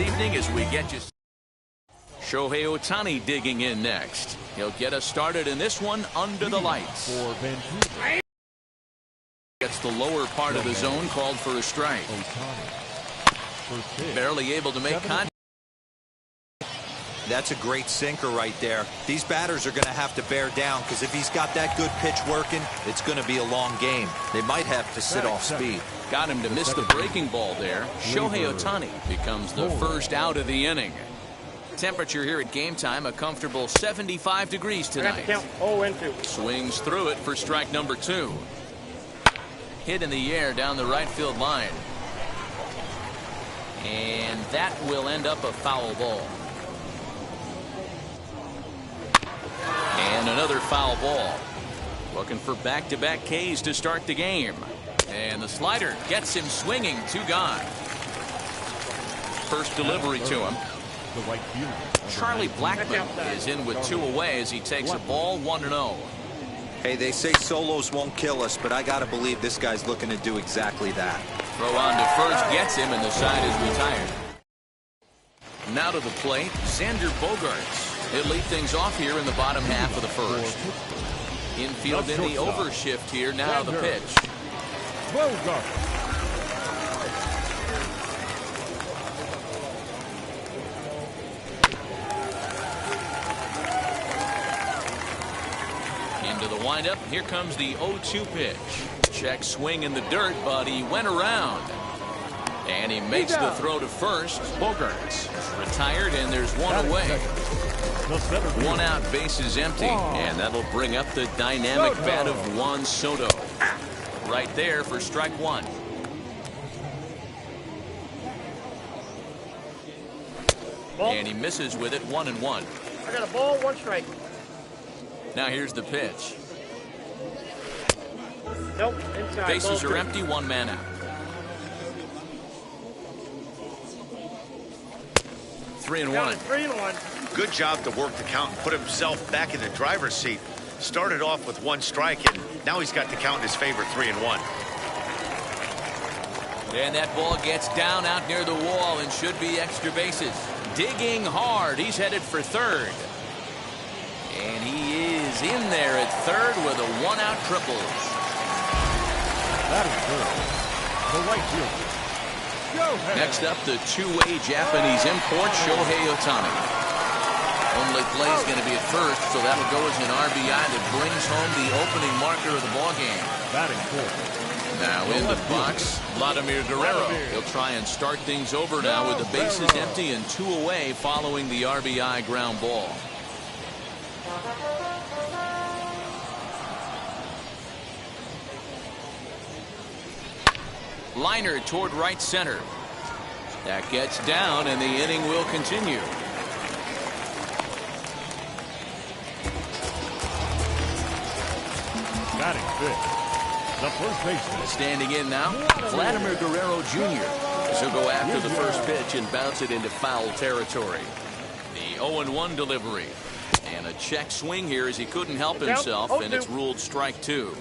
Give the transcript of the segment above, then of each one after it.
evening as we get you. Shohei Ohtani digging in next. He'll get us started in this one under the lights. Gets the lower part of the zone, called for a strike. Barely able to make contact. That's a great sinker right there. These batters are going to have to bear down, because if he's got that good pitch working, it's going to be a long game. They might have to sit off speed. Got him to miss the breaking ball there. Shohei Ohtani becomes the first out of the inning. Temperature here at game time, a comfortable 75 degrees tonight. Swings through it for strike number 2. Hit in the air down the right field line. And that will end up a foul ball. And another foul ball. Looking for back-to-back Ks to start the game. And the slider gets him swinging. 2 gone. First delivery to him. Charlie Blackmon is in with 2 away as he takes a ball 1-0. Hey, they say solos won't kill us, but I got to believe this guy's looking to do exactly that. Throw on to first gets him, and the side is retired. Now to the plate, Xander Bogaerts. He'll lead things off here in the bottom half of the first. Infield in the overshift here. Now the pitch. Into the windup. Here comes the 0-2 pitch. Check swing in the dirt, but he went around. And he makes the throw to first. Bogaerts retired, and there's 1 away. 1 out, bases empty, and that'll bring up the dynamic bat of Juan Soto. Right there for strike 1. And he misses with it. 1-1. I got a ball, 1 strike. Now here's the pitch. Nope, inside. Bases are empty, 1 man out. 3-1. 3-1. Good job to work the count and put himself back in the driver's seat. Started off with 1 strike, and now he's got the count in his favor, 3-1. And that ball gets down out near the wall and should be extra bases. Digging hard. He's headed for third. And he is in there at third with a 1-out triple. That is good. The right fielder. Next up, the 2-way Japanese import, Shohei Ohtani. Only play's going to be at first, so that'll go as an RBI that brings home the opening marker of the ballgame. Batting fourth. Now in the box, Vladimir Guerrero. He'll try and start things over now with the bases empty and 2 away following the RBI ground ball. Liner toward right center. That gets down, and the inning will continue. Batting fifth. The first baseman. Standing in now, Vladimir Guerrero Jr. as he'll go after the first pitch and bounce it into foul territory. The 0-1 delivery. And a check swing here as he couldn't help himself, and it's ruled strike 2.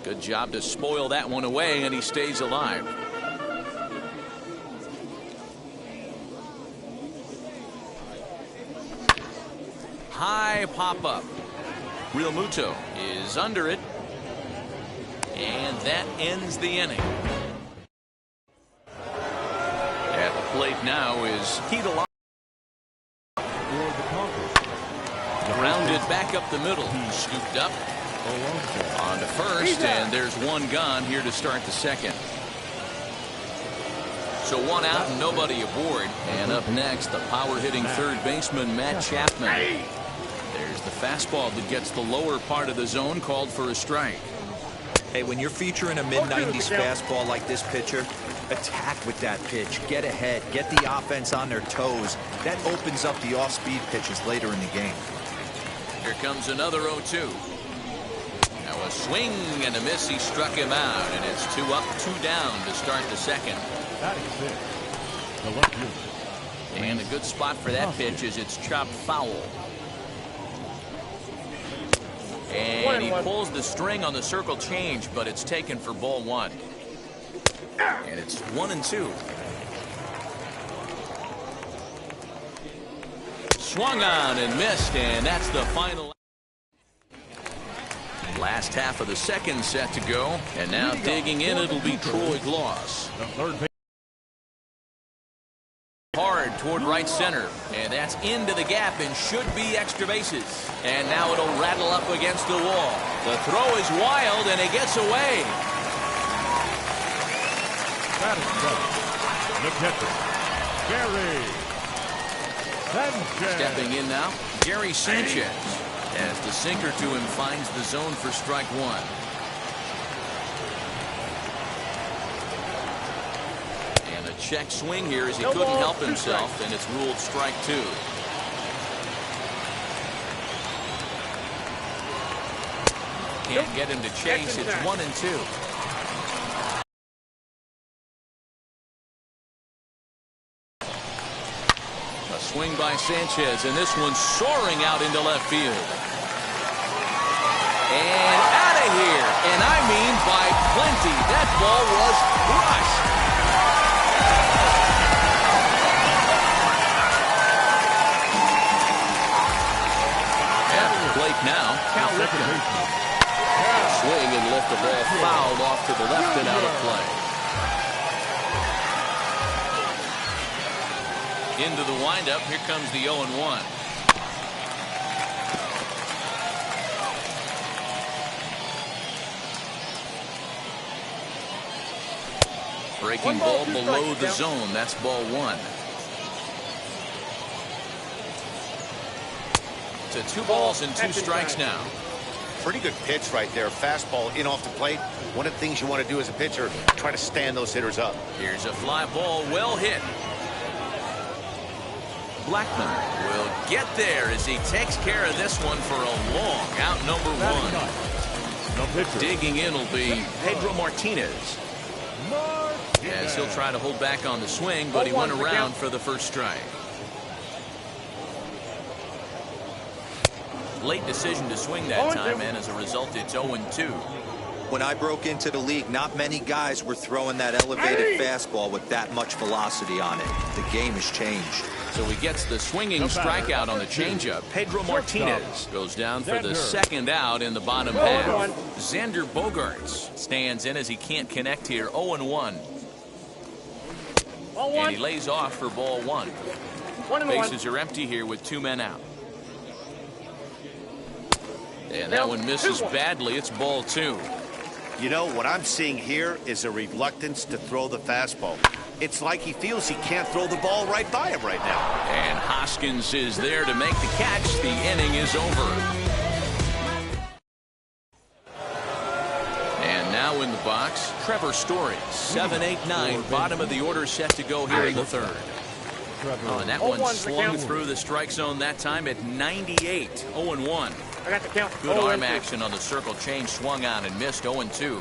Good job to spoil that one away, and he stays alive. High pop-up. Real Muto is under it. And that ends the inning. At the plate now is Keith. Grounded back up the middle. Scooped up. On to first, and there's 1 gone here to start the second. So 1 out and nobody aboard. And up next, the power-hitting third baseman, Matt Chapman. There's the fastball that gets the lower part of the zone, called for a strike. Hey, when you're featuring a mid-90s fastball like this pitcher, attack with that pitch. Get ahead. Get the offense on their toes. That opens up the off-speed pitches later in the game. Here comes another 0-2. Now a swing and a miss. He struck him out, and it's 2 up, 2 down to start the second. And a good spot for that pitch as it's chopped foul. And he pulls the string on the circle change, but it's taken for ball 1. And it's 1-2. Swung on and missed, and that's the final. Last half of the second set to go, and now digging in, it'll be Troy Gloss. The third base. Hard toward right center, and that's into the gap and should be extra bases. And now it'll rattle up against the wall. The throw is wild, and it gets away. That is better. The catcher, Gary Sanchez. Stepping in now, Gary Sanchez, as the sinker to him finds the zone for strike one. And a check swing here as he couldn't help himself, and it's ruled strike two. Can't get him to chase. It's 1-2. Swing by Sanchez, and this one's soaring out into left field. And out of here, and I mean by plenty. That ball was crushed. At the plate now, Cal Ripken. Swing and lift the ball fouled off to the left and out of play. Into the windup, here comes the 0-1. Breaking ball below the zone, that's ball one. To 2 balls and 2 strikes now. Pretty good pitch right there. Fastball in off the plate. One of the things you want to do as a pitcher, try to stand those hitters up. Here's a fly ball, well hit. Blackman will get there as he takes care of this one for a long out number one. Digging in will be Pedro Martinez. As he'll try to hold back on the swing, but he went around for the first strike. Late decision to swing that time, and as a result, it's 0-2. When I broke into the league, not many guys were throwing that elevated fastball with that much velocity on it. The game has changed. So he gets the swinging strikeout on the changeup. Pedro Martinez goes down for the second out in the bottom half. Xander Bogaerts stands in as he can't connect here. 0-1. And he lays off for ball one. Bases are empty here with 2 men out. And that one misses badly. It's ball 2. You know, what I'm seeing here is a reluctance to throw the fastball. It's like he feels he can't throw the ball right by him right now. And Hoskins is there to make the catch. The inning is over. And now in the box, Trevor Story. 7, 8, 9. Bottom of the order set to go here in the third. Oh, and that one swung through the strike zone that time at 98. 0-1. Good arm action on the circle change. Swung on and missed. 0-2.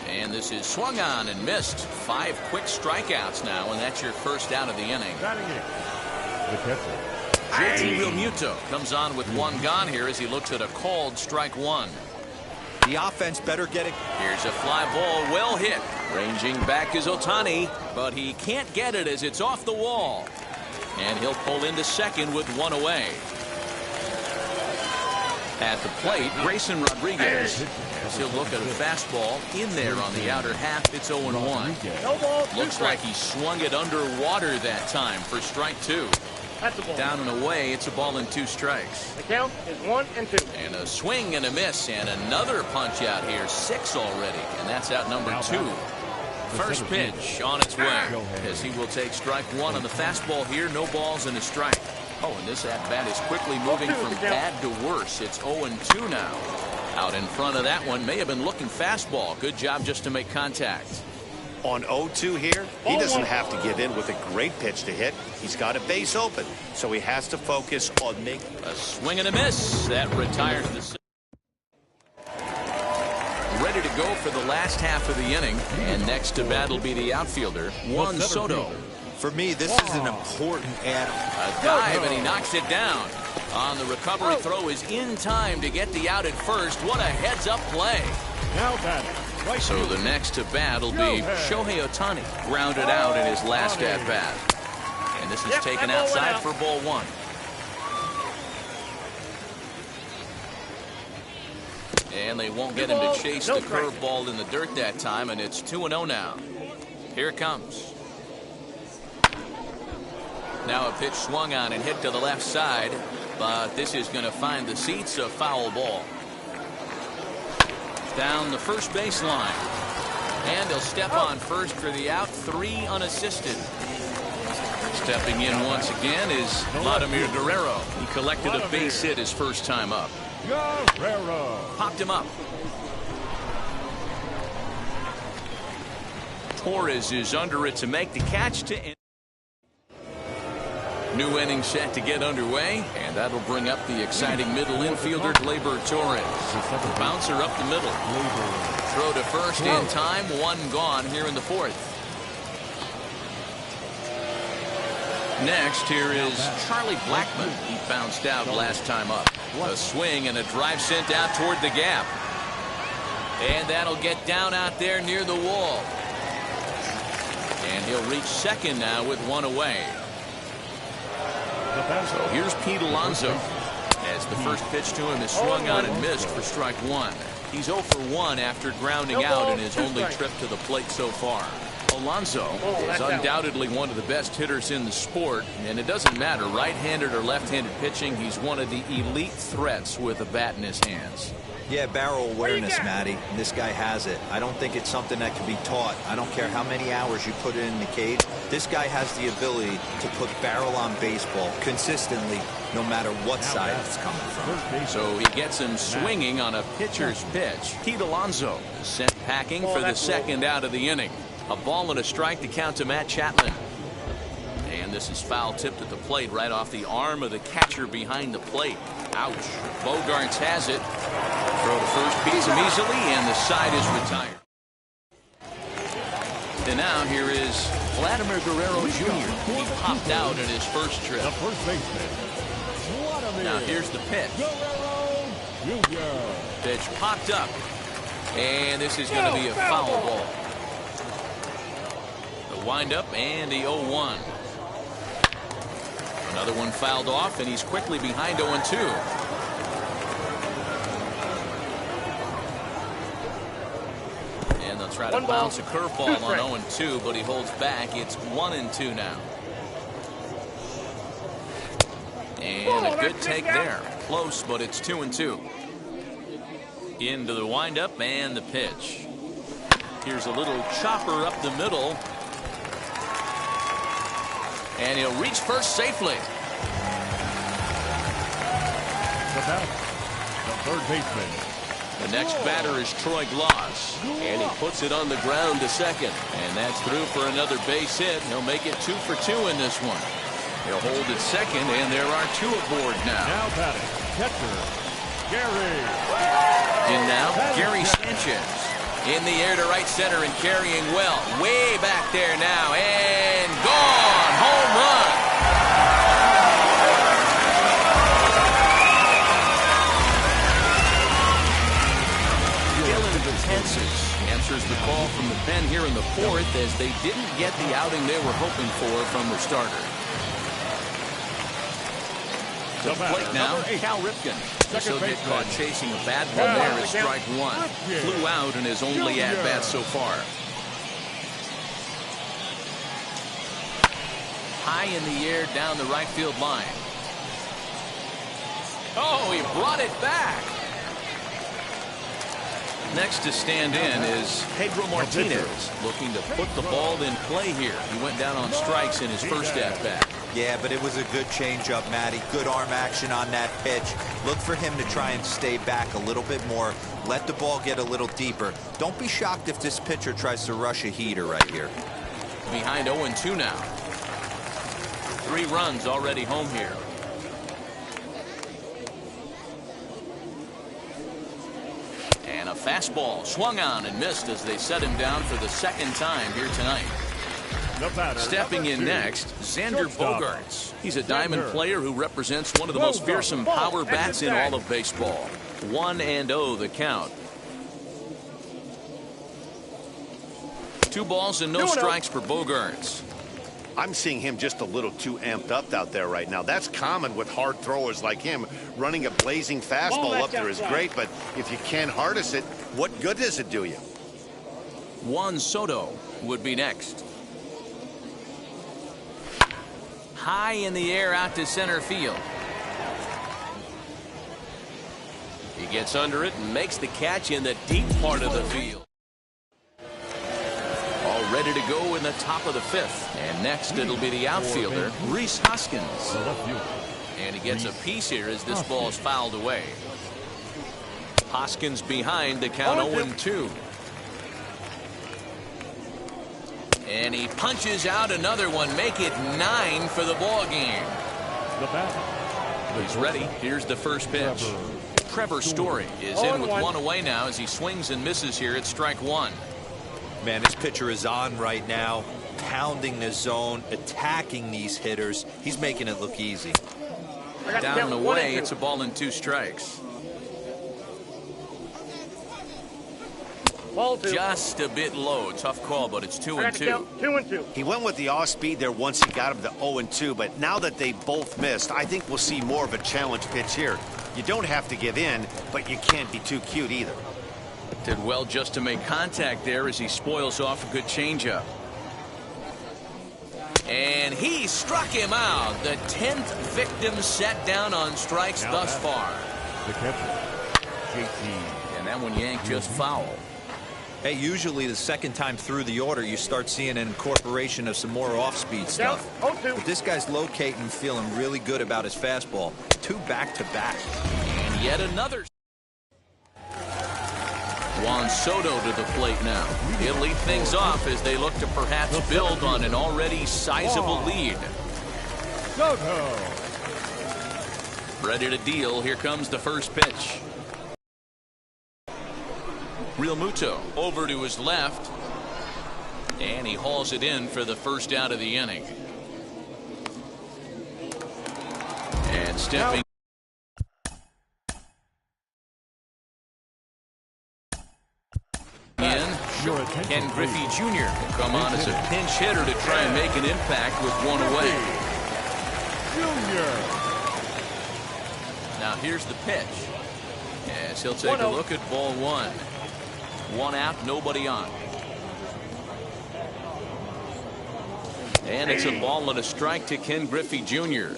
And this is swung on and missed. 5 quick strikeouts now, and that's your first out of the inning. JT Realmuto comes on with 1 gone here as he looks at a called strike 1. The offense better get it. Here's a fly ball, well hit. Ranging back is Ohtani, but he can't get it as it's off the wall. And he'll pull into second with 1 away. At the plate, Grayson Rodriguez. He'll look at a fastball in there on the outer half. It's 0-1. Looks like he swung it underwater that time for strike 2. Down and away, it's a ball and 2 strikes. The count is 1-2. And a swing and a miss, and another punch out here. 6 already, and that's out number 2. First pitch on its way as he will take strike 1 on the fastball here. No balls and a strike. Oh, and this at-bat is quickly moving from bad to worse. It's 0-2 now. Out in front of that one, may have been looking fastball. Good job just to make contact. On 0-2 here, he doesn't have to give in with a great pitch to hit. He's got a base open, so he has to focus on making a swing and a miss. That retires the. Ready to go for the last half of the inning, and next to bat will be the outfielder, Juan Soto. For me, this is an important add. A dive, and he knocks it down. On the recovery throw is in time to get the out at first. What a heads-up play. Now batting, So the next to bat will be Shohei Ohtani, grounded out in his last at bat. And this is taken outside for ball one. And they won't get him to chase the curveball in the dirt that time, and it's 2-0 now. Here it comes. Now a pitch swung on and hit to the left side, but this is going to find the seats, a foul ball. Down the first baseline. And he'll step on first for the out, 3 unassisted. Stepping in once again is Vladimir Guerrero. He collected a base hit his first time up. Guerrero Popped him up. Torres is under it to make the catch to end. New inning set to get underway, and that'll bring up the exciting middle infielder Gleyber Torres. Bouncer up the middle. Throw to first in time. 1 gone here in the 4th. Next, here is Charlie Blackmon. He bounced out last time up. A swing and a drive sent out toward the gap. And that'll get down out there near the wall. And he'll reach second now with 1 away. So here's Pete Alonso. As the first pitch to him is swung on and missed for strike 1. He's 0 for 1 after grounding out in his only trip to the plate so far. Alonso is undoubtedly one of the best hitters in the sport, and it doesn't matter right-handed or left-handed pitching. He's one of the elite threats with a bat in his hands. Yeah, barrel awareness, Matty. This guy has it. I don't think it's something that can be taught. I don't care how many hours you put it in the cage. This guy has the ability to put barrel on baseball consistently, no matter what side it's coming from. So he gets him swinging on a pitcher's pitch. Pete Alonso is sent packing for the second out of the inning. A ball and a strike to count to Matt Chapman. And this is foul tipped at the plate right off the arm of the catcher behind the plate. Ouch. Bogarts has it. Throw to first beats him easily, and the side is retired. And now here is Vladimir Guerrero Jr. He popped out in his first trip. The first baseman. Now here's the pitch. Guerrero Jr. Pitch popped up. And this is going to be a foul ball. The windup and the 0-1. Another one fouled off, and he's quickly behind 0-2. And they'll try to bounce a curveball on 0-2, but he holds back. It's 1-2 now. And a good take there. Close, but it's 2-2. Into the windup and the pitch. Here's a little chopper up the middle. And he'll reach first safely. The third baseman. The next batter is Troy Gloss. And he puts it on the ground to second. And that's through for another base hit. He'll make it 2 for 2 in this one. He'll hold it second, and there are 2 aboard now. Now batting, catcher, Gary. And now, Gary Sanchez. In the air to right center and carrying well. Way back there now. And gone. Home run. Dylan Betances answers the call from the pen here in the 4th as they didn't get the outing they were hoping for from the starter. The plate now, Cal Ripken. He'll get caught chasing a bad one there at strike 1. Flew out in his only at-bat so far. High in the air down the right field line. Oh, he brought it back. Next to stand in is Pedro Martinez, looking to put the ball in play here. He went down on strikes in his first at-bat. Yeah, but it was a good changeup, Matty. Good arm action on that pitch. Look for him to try and stay back a little bit more. Let the ball get a little deeper. Don't be shocked if this pitcher tries to rush a heater right here. Behind 0-2 now. 3 runs already home here. And a fastball swung on and missed as they set him down for the second time here tonight. Stepping in next, Xander Bogaerts. He's a diamond player who represents one of the most fearsome power bats in all of baseball. 1-0 the count. 2 balls and no strikes for Bogaerts. I'm seeing him just a little too amped up out there right now. That's common with hard throwers like him. Running a blazing fastball up there is great, but if you can't harness it, what good does it do you? Juan Soto would be next. High in the air out to center field. He gets under it and makes the catch in the deep part of the field. All ready to go in the top of the 5th. And next it'll be the outfielder, Rhys Hoskins. And he gets a piece here as this ball's fouled away. Hoskins behind the count 0-2. And he punches out another one, make it 9 for the ball game. He's ready. Here's the first pitch. Trevor Story is in with 1 away now as he swings and misses here at strike 1. Man, this pitcher is on right now, pounding the zone, attacking these hitters. He's making it look easy. Down and away, it's a ball and 2 strikes. Just a bit low. Tough call, but it's 2-2. 2-2. He went with the off speed there once he got him to 0-2, but now that they both missed, I think we'll see more of a challenge pitch here. You don't have to give in, but you can't be too cute either. Did well just to make contact there as he spoils off a good changeup. And he struck him out. The 10th victim set down on strikes thus far. The catcher, JT. And that one yanked just foul. Hey, usually the second time through the order, you start seeing an incorporation of some more off-speed stuff. But this guy's locating, feeling really good about his fastball. 2 back-to-back. And yet another. Juan Soto to the plate now. He'll lead things off as they look to perhaps build on an already sizable lead. Soto. Ready to deal. Here comes the first pitch. Real Muto over to his left. And he hauls it in for the first out of the inning. And stepping in, Ken Griffey Jr. will come on as a pinch hitter to try and make an impact with 1 away. Now here's the pitch. As he'll take a look at ball 1. 1 out, nobody on. And it's a ball and a strike to Ken Griffey Jr.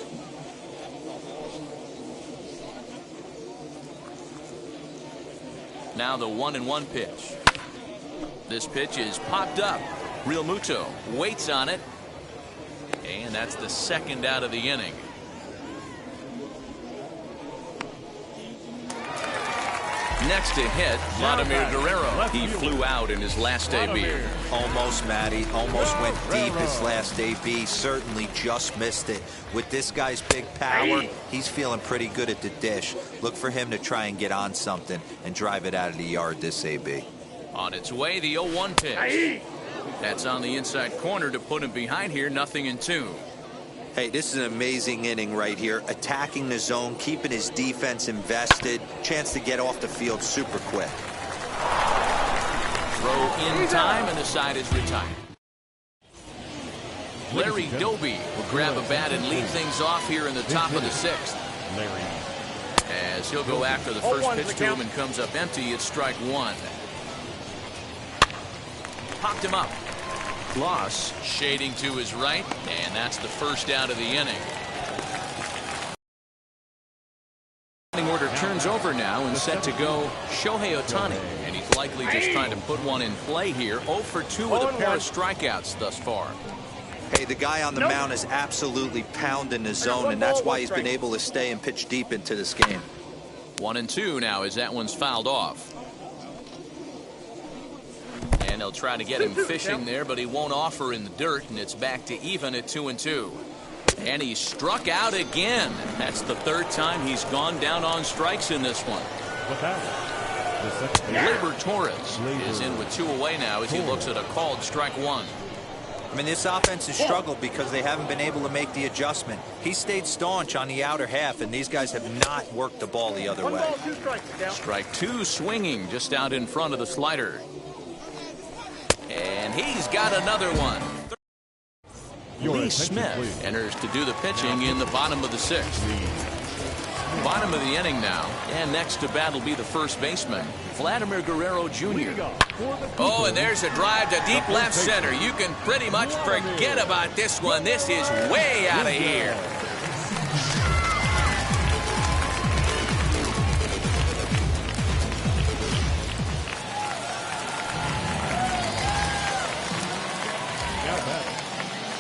Now the 1-1 pitch. This pitch is popped up. Real Muto waits on it. And that's the 2nd out of the inning. Next to hit, Vladimir Guerrero. He flew out in his last debut. Almost, Matty. Almost went deep his last AB. Certainly just missed it. With this guy's big power, he's feeling pretty good at the dish. Look for him to try and get on something and drive it out of the yard this AB. On its way, the 0-1 pitch. That's on the inside corner to put him behind here. 0-2. Hey, this is an amazing inning right here. Attacking the zone, keeping his defense invested. Chance to get off the field super quick. Throw in time, and the side is retired. Larry Doby will grab a bat and lead things off here in the top of the 6th. As he'll go after the first pitch to him and comes up empty, it's strike 1. Popped him up. Loss shading to his right, and that's the first out of the inning. Order turns over now and set to go Shohei Ohtani, and he's likely just trying to put one in play here. 0 for 2 with a pair of strikeouts thus far. Hey, the guy on the mound is absolutely pounding the zone, and that's why he's been able to stay and pitch deep into this game. 1-2 now as that one's fouled off. And they'll try to get him fishing there, but he won't offer in the dirt, and it's back to even at 2-2. And he struck out again. That's the 3rd time he's gone down on strikes in this one. Gleyber Torres is in with 2 away now as he looks at a called strike 1. I mean, this offense has struggled because they haven't been able to make the adjustment. He stayed staunch on the outer half, and these guys have not worked the ball the other way. Strike 2 swinging just out in front of the slider. And he's got another one. Your Lee attention, Smith please. enters to do the pitching in the bottom of the 6th. Bottom of the inning now, and next to bat will be the first baseman, Vladimir Guerrero Jr. Oh, and there's a drive to deep left center. You can pretty much forget about this one. This is way out of here.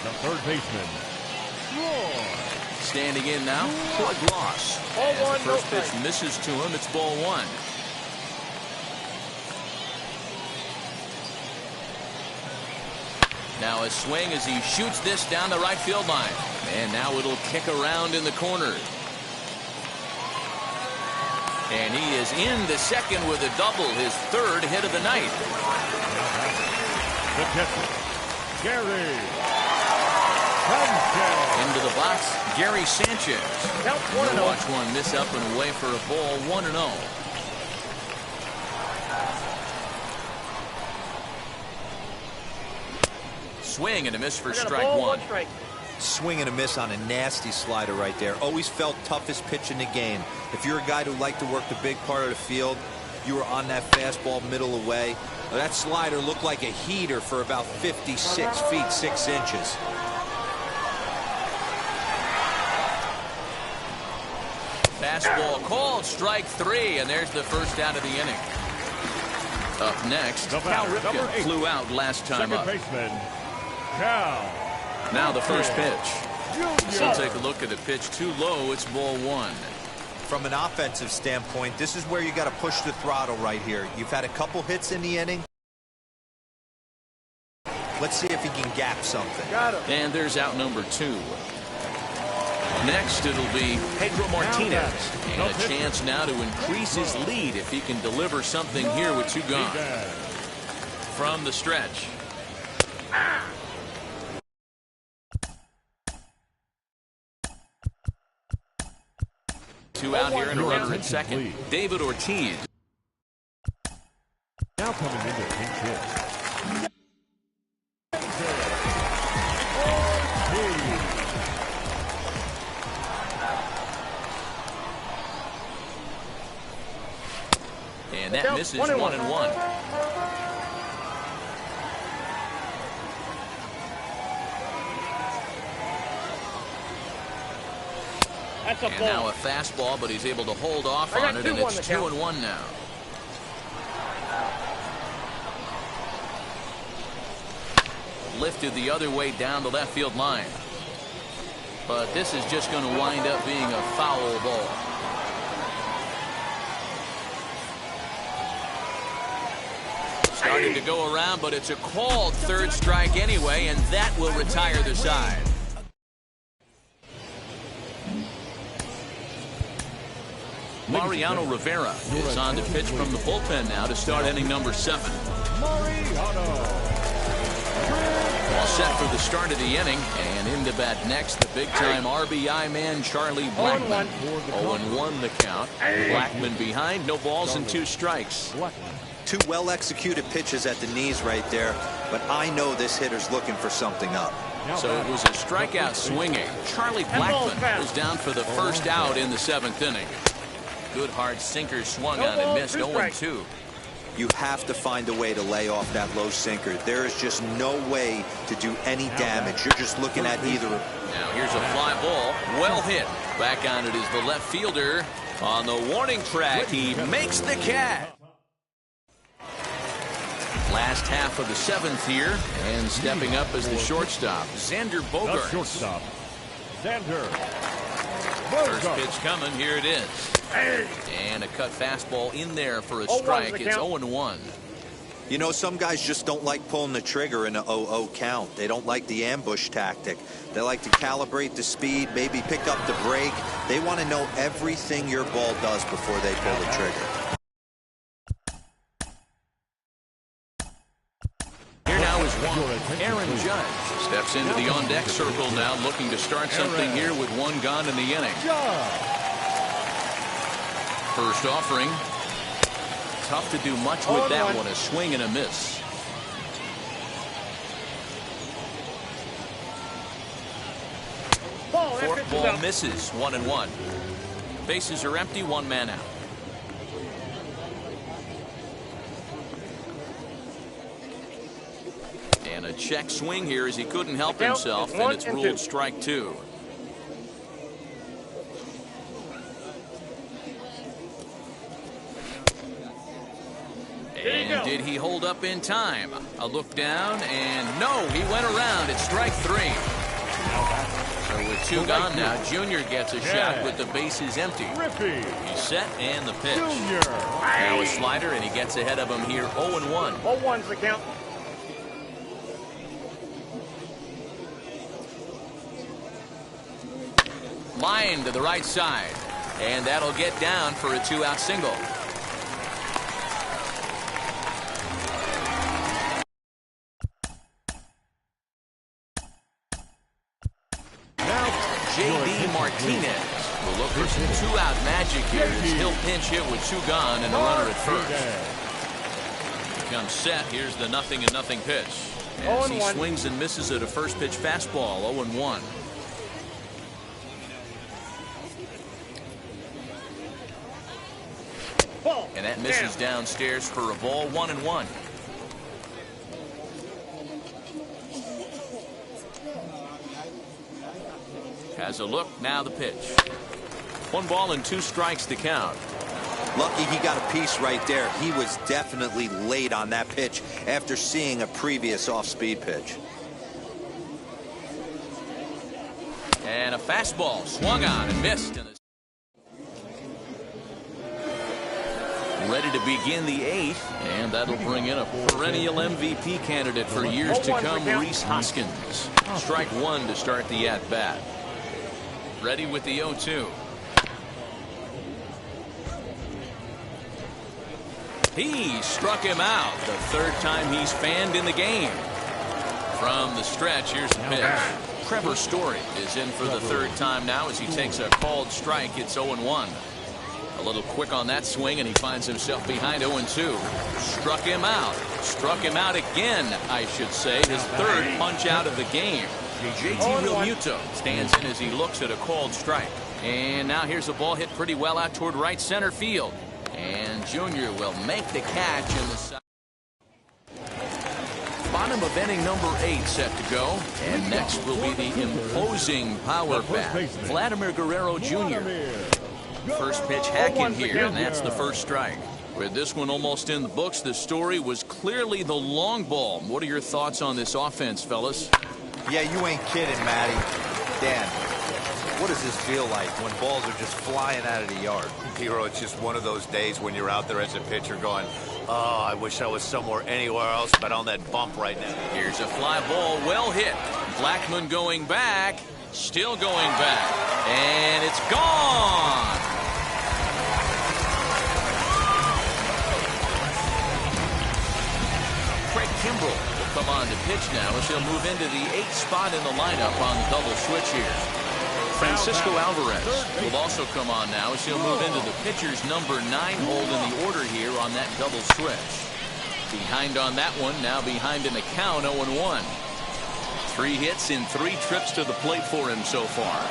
The third baseman, Standing in now, Floyd Loss. Ball And the one, first no pitch strike. misses to him. It's ball 1. Now a swing as he shoots this down the right field line. And now it'll kick around in the corner. And he is in the second with a double, his 3rd hit of the night. the catcher, Gary Sanchez. Into the box, Gary Sanchez. Count He'll 1-0. watch one miss up and away for a ball, 1-0. Swing and a miss for I got a strike ball, 1. 1 strike. Swing and a miss on a nasty slider right there. Always felt toughest pitch in the game. If you're a guy who liked to work the big part of the field, you were on that fastball middle away. That slider looked like a heater for about 56 feet 6 inches. Fastball called, strike 3, and there's the first out of the inning. Up next, The Cal batter, number Ripken 8. flew out last time Second up. baseman, Cal. Now the first pitch. So Jr. take a look at the pitch. Too low. It's ball 1. From an offensive standpoint, this is where you got to push the throttle right here. You've had a couple hits in the inning. Let's see if he can gap something. Got him. And there's out number 2. Next, it'll be Pedro Martinez. And a chance now to increase his lead if he can deliver something here with 2 gone. From the stretch. Two out here and a runner at second. David Ortiz. Now coming into pinch hit. And that misses 1-1. That's a And ball. now a fastball, but he's able to hold off I got on it, 2 and on it's the count. 2-1 now. Lifted the other way down the left field line. But this is just going to wind up being a foul ball. Starting to go around, but it's a called 3rd strike anyway, and that will retire the side. Mariano Rivera is on to pitch from the bullpen now to start inning number 7. All set for the start of the inning, and in to bat next, the big-time RBI man, Charlie Blackmon. 0-1 the count. Blackmon behind, no balls and 2 strikes. 2 well-executed pitches at the knees right there, but I know this hitter's looking for something up. So it was a strikeout swinging. Charlie Blackmon was down for the first out in the 7th inning. Good hard sinker swung on and missed 0-2. You have to find a way to lay off that low sinker. There is just no way to do any damage. You're just looking at either. Now here's a fly ball. Well hit. Back on it is the left fielder. On the warning track, he makes the catch. Last half of the 7th here, and stepping up as the shortstop, Xander The Bogaerts. shortstop, Xander First Bogaerts. pitch coming, here it is. And a cut fastball in there for a 0-1's strike. the It's count. 0-1. You know, some guys just don't like pulling the trigger in a 0-0 count. They don't like the ambush tactic. They like to calibrate the speed, maybe pick up the brake. They want to know everything your ball does before they pull the trigger. Here now is one. Aaron Judge steps into the on-deck circle now, looking to start something here with 1 gone in the inning. First offering. Tough to do much with that one. A swing and a miss. Ball, that Fourth pitch is ball out. misses, 1-1. Bases are empty, one man out. And a check swing here as he couldn't help The count himself, is and 1 it's and ruled 2. strike 2. And did he hold up in time? A look down, and no, he went around. It's strike 3. So with 2 gone now, Junior gets a shot with the bases empty. He's set, and the pitch. Now a slider, and he gets ahead of him here, 0-1. 0-1's the count. Line to the right side, and that'll get down for a 2-out single. J.D. Martinez will look for some 2-out magic here as he'll pinch hit with 2 gone and a runner at first. Becomes set. Here's the 0-0 pitch. As he swings and misses at a first pitch fastball, 0-1. And that misses downstairs for a ball, 1-1. Has a look, now the pitch. 1 ball and 2 strikes to count. Lucky he got a piece right there. He was definitely late on that pitch after seeing a previous off-speed pitch. And a fastball swung on and missed. Ready to begin the 8th, and that'll bring in a perennial MVP candidate for years to come, Rhys Hoskins. Strike 1 to start the at-bat. Ready with the 0-2. He struck him out the 3rd time he's fanned in the game. From the stretch, here's the pitch. Trevor Story is in for the 3rd time now as he takes a called strike. It's 0-1. A little quick on that swing, and he finds himself behind 0-2. Struck him out. Struck him out again, I should say. His 3rd punch out of the game. JT Realmuto stands in as he looks at a called strike. And now here's a ball hit pretty well out toward right center field. And Junior will make the catch in the side. Bottom of inning number 8 set to go. And next will be the imposing power bat, Vladimir Guerrero Jr. First pitch hacking here, and that's the first strike. With this one almost in the books, the story was clearly the long ball. What are your thoughts on this offense, fellas? Yeah, you ain't kidding, Matty. Dan, what does this feel like when balls are just flying out of the yard? Hero, it's just one of those days when you're out there as a pitcher going, oh, I wish I was somewhere anywhere else but on that bump right now. Here's a fly ball, well hit. Blackman going back, still going back, and it's gone. Craig Kimbrell will come on to pitch now as he'll move into the 8th spot in the lineup on the double switch here. Francisco Alvarez will also come on now as he'll move into the pitcher's number 9 hold in the order here on that double switch. Behind on that one, now behind in the count, 0-1. 3 hits in 3 trips to the plate for him so far.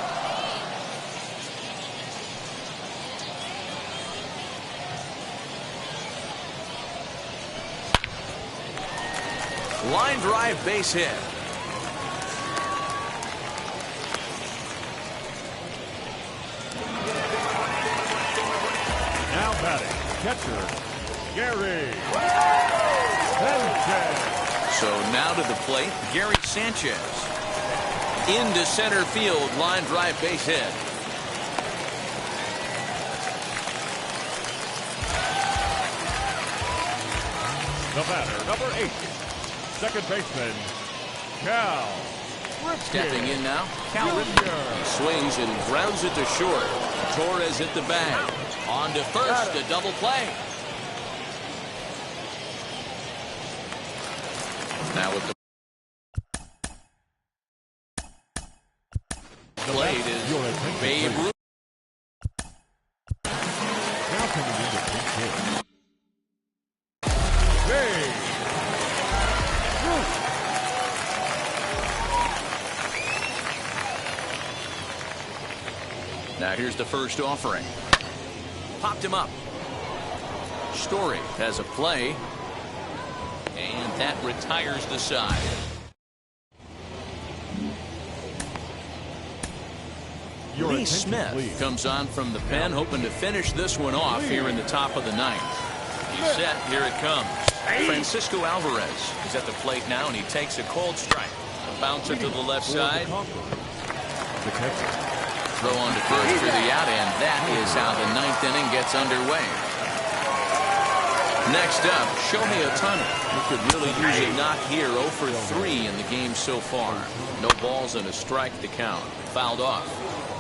Line drive base hit. Now batting, catcher, Gary Sanchez. So now to the plate, Gary Sanchez. Into center field, line drive base hit. The batter, number 8, second baseman, Cal Ripken. Stepping in now, Cal Ripken. He swings and grounds it to short. Torres hit the bag. On to first, a double play. Now with the plate is Babe Ruth. Now coming into pinch hit. Babe Ruth. Now here's the first offering. Popped him up. Story has a play. And that retires the side. Lee Smith comes on from the pen, hoping to finish this one off here in the top of the ninth. He's set. Here it comes. Francisco Alvarez is at the plate now, and he takes a cold strike. A bouncer to the left side. Throw on to first for the out, and that is how the ninth inning gets underway. Next up, Shohei Ohtani, who could really use a knock here. 0 for 3 in the game so far. No balls and a strike to count. Fouled off.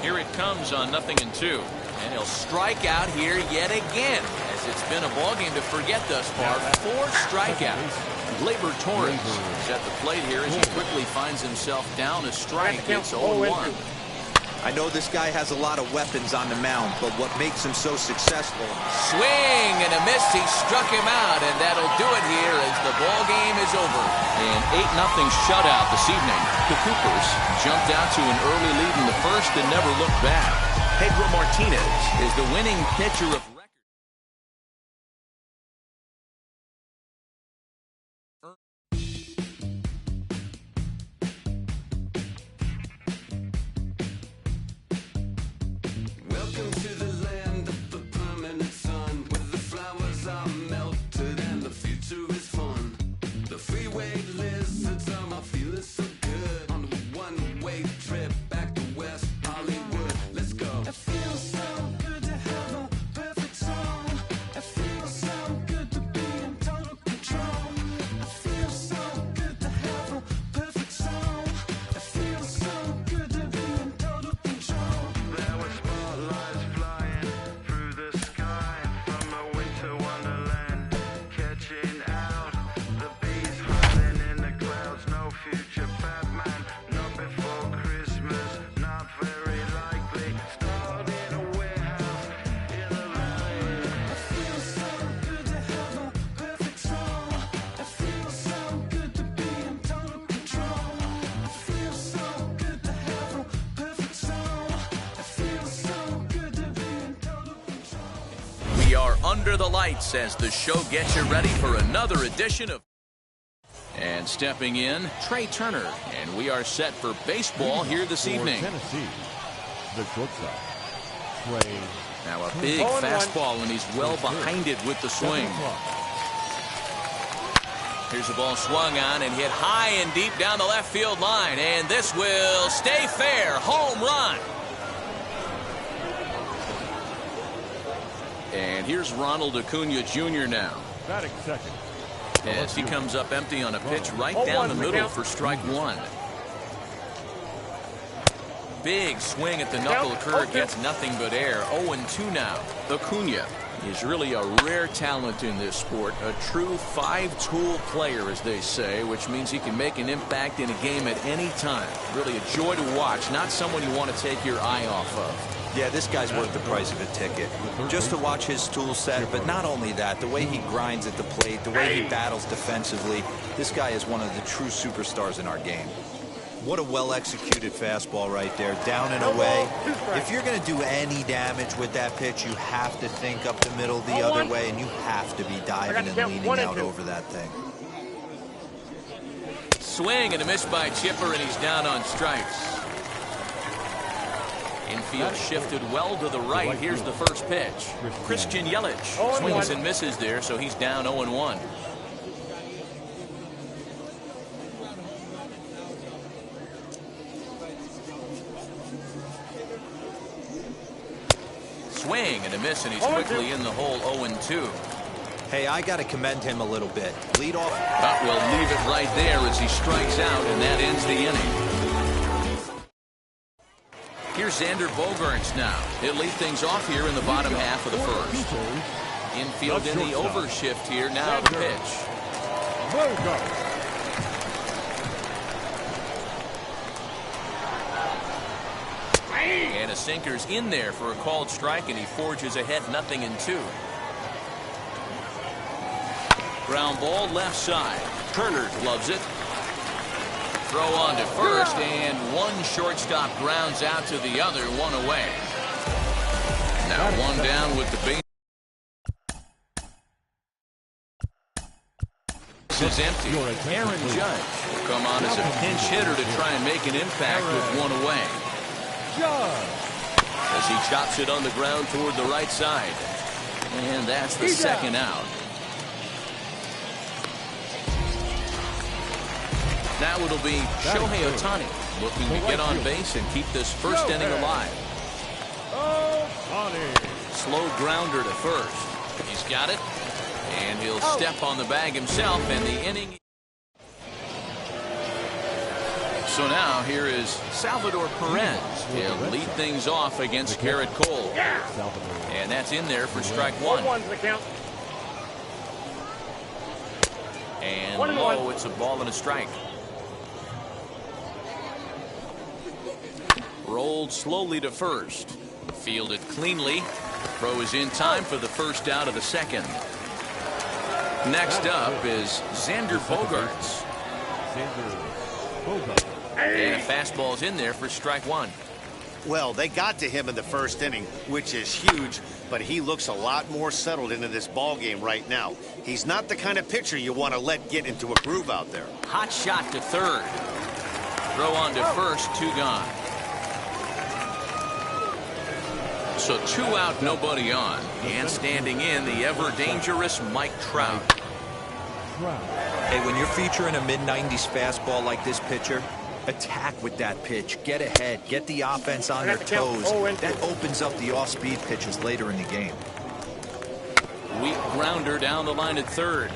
Here it comes on 0-2. And he'll strike out here yet again, as it's been a ballgame to forget thus far. 4 strikeouts. Gleyber Torres is at the plate here as he quickly finds himself down a strike. It's 0-1. I know this guy has a lot of weapons on the mound, but what makes him so successful? Swing and a miss. He struck him out, and that'll do it here as the ball game is over. An 8-0 shutout this evening. The Coopers jumped out to an early lead in the first and never looked back. Pedro Martinez is the winning pitcher of record. Welcome to the land of the permanent sun, where the flowers are melted and the future is fun. The freeway lizards are my feeling so good on a one-way trip back to West Hollywood. Let's go. It feels so good to have a perfect song. It feels so good to be in total control. It feels so good to have a perfect song. It feels so good to be in total control. There were spotlights flying through the sky from a winter wonderland, catching out the bees hiding in the clouds. No future Batman, not before Christmas, not very likely. Starred in a warehouse in the valley. It feels so good to have a perfect song. It feels so good to be in total control. It feels so good to have a perfect song. It feels so good to be in total control. We are under the lights as the show gets you ready for another edition of. And stepping in, Trey Turner. And we are set for baseball here this evening. Tennessee, the shortstop, Trey. Now a big 0-1. fastball, and he's well behind it with the swing. Here's the ball swung on and hit high and deep down the left field line. And this will stay fair. Home run. And here's Ronald Acuna Jr. now. Batting second. As he comes up empty on a pitch right down the middle for strike one. Big swing at the knuckle curve, gets nothing but air. 0-2 now. Acuna is really a rare talent in this sport. A true five-tool player, as they say, which means he can make an impact in a game at any time. Really a joy to watch, not someone you want to take your eye off of. Yeah, this guy's worth the price of a ticket. Just to watch his tool set, but not only that, the way he grinds at the plate, the way he battles defensively, this guy is one of the true superstars in our game. What a well-executed fastball right there, down and away. If you're going to do any damage with that pitch, you have to think up the middle the other way, and you have to be diving and leaning out over that thing. Swing and a miss by Chipper, and he's down on strikes. Infield shifted well to the right. Here's the first pitch. Christian Yelich swings and misses there, so he's down 0-1. Swing and a miss, and he's quickly in the hole. 0-2. Hey, I got to commend him a little bit. Lead off. But we'll leave it right there as he strikes out, and that ends the inning. Here's Xander Bogaerts now. He'll lead things off here in the bottom half of the first. Infield in the overshift here. Now the pitch. And a sinker's in there for a called strike, and he forges ahead 0-2. Ground ball left side. Turner loves it. Throw on to first, and one shortstop grounds out to the other, one away. Now one down with the base. Is empty. Aaron Judge will come on as a pinch hitter to try and make an impact with one away. As he chops it on the ground toward the right side. And that's the second out. Now it'll be Shohei Ohtani looking to get on base and keep this first inning alive. Slow grounder to first. He's got it. And he'll step on the bag himself, and the inning. So now here is Salvador Perez. He'll lead things off against Garrett Cole. And that's in there for strike one. And low, it's a ball and a strike. Rolled slowly to first. Fielded cleanly. Throw is in time for the first out of the second. Next up is Xander Bogaerts. And a fastball's in there for strike one. Well, they got to him in the first inning, which is huge, but he looks a lot more settled into this ball game right now. He's not the kind of pitcher you want to let get into a groove out there. Hot shot to third. Throw on to first, two gone. So two out, nobody on. And standing in, the ever-dangerous Mike Trout. Hey, when you're featuring a mid-90s fastball like this pitcher, attack with that pitch. Get ahead. Get the offense on their toes. That opens up the off-speed pitches later in the game. Weak grounder down the line at third.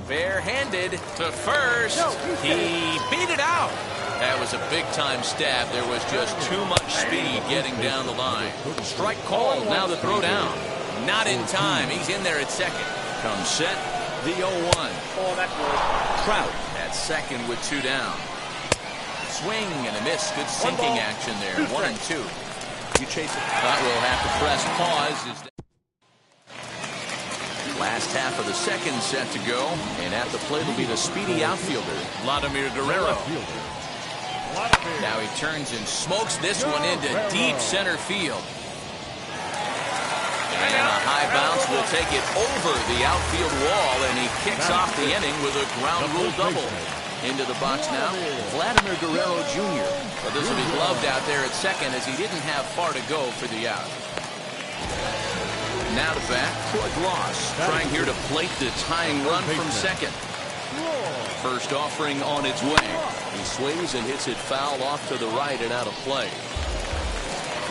Barehanded to first. He beat it out. That was a big-time stab. There was just too much speed getting down the line. Strike called. Now the throw down. Not in time. He's in there at second. Comes set. The 0-1. Trout at second with two down. Swing and a miss. Good sinking action there. 1-2. You chase it. But we'll have to press pause. Last half of the second set to go. And at the plate will be the speedy outfielder, Vladimir Guerrero. Now he turns and smokes this one into deep center field. And a high bounce will take it over the outfield wall, and he kicks off the inning with a ground rule double. Into the box now, Vladimir Guerrero Jr. But this will be gloved out there at second as he didn't have far to go for the out. Now to bat, Troy Gloss, trying here to plate the tying run from second. First offering on its way. He swings and hits it foul off to the right and out of play.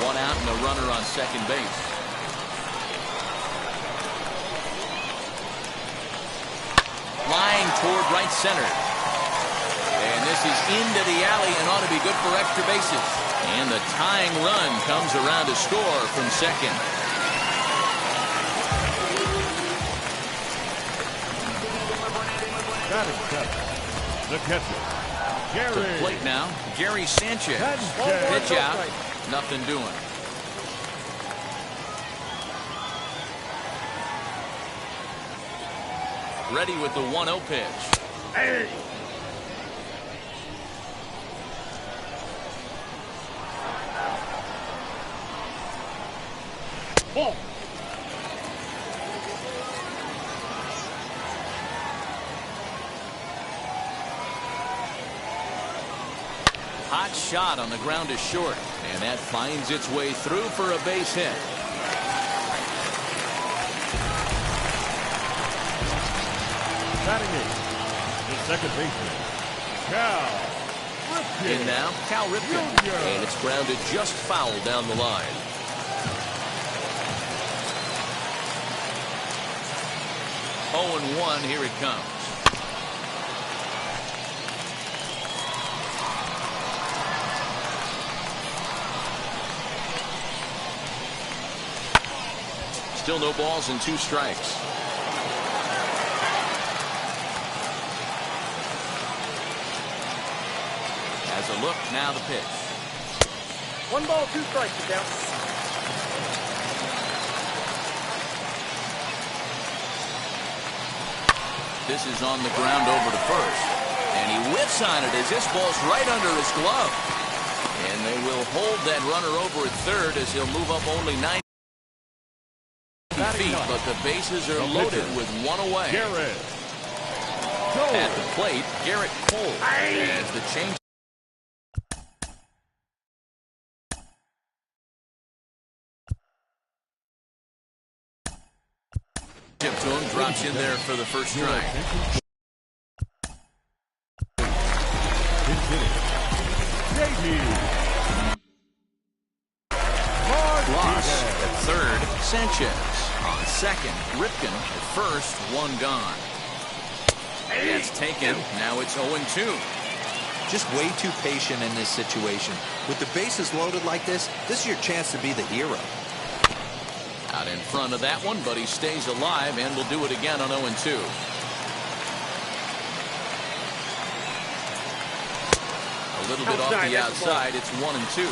One out and a runner on second base. Flying toward right center. And this is into the alley and ought to be good for extra bases. And the tying run comes around to score from second. The catcher, Gary. To the plate now, Gary Sanchez. Pitch out, nothing doing. Ready with the 1-0 pitch. Hey. Ball. Hot shot on the ground is short, and that finds its way through for a base hit. Batting in, the second baseman, Cal Ripken. In now, Cal Ripken, and it's grounded just foul down the line. Oh, and 1, here it comes. Still no balls and 2 strikes. As a look, now the pitch. 1 ball, 2 strikes, you down. This is on the ground over to first. And he whiffs on it as this ball's right under his glove. And they will hold that runner over at third as he'll move up only 9. feet, but the bases are loaded with one away. Garrett. At the plate, Garrett Cole as the change. Tip to him, drops in there for the first strike. Loss at third, Sanchez. On second, Ripken at first, one gone. That's taken. Now it's 0-2. Just way too patient in this situation. With the bases loaded like this is your chance to be the hero. Out in front of that one, but he stays alive and will do it again on 0-2. A little bit off the outside. It's 1-2.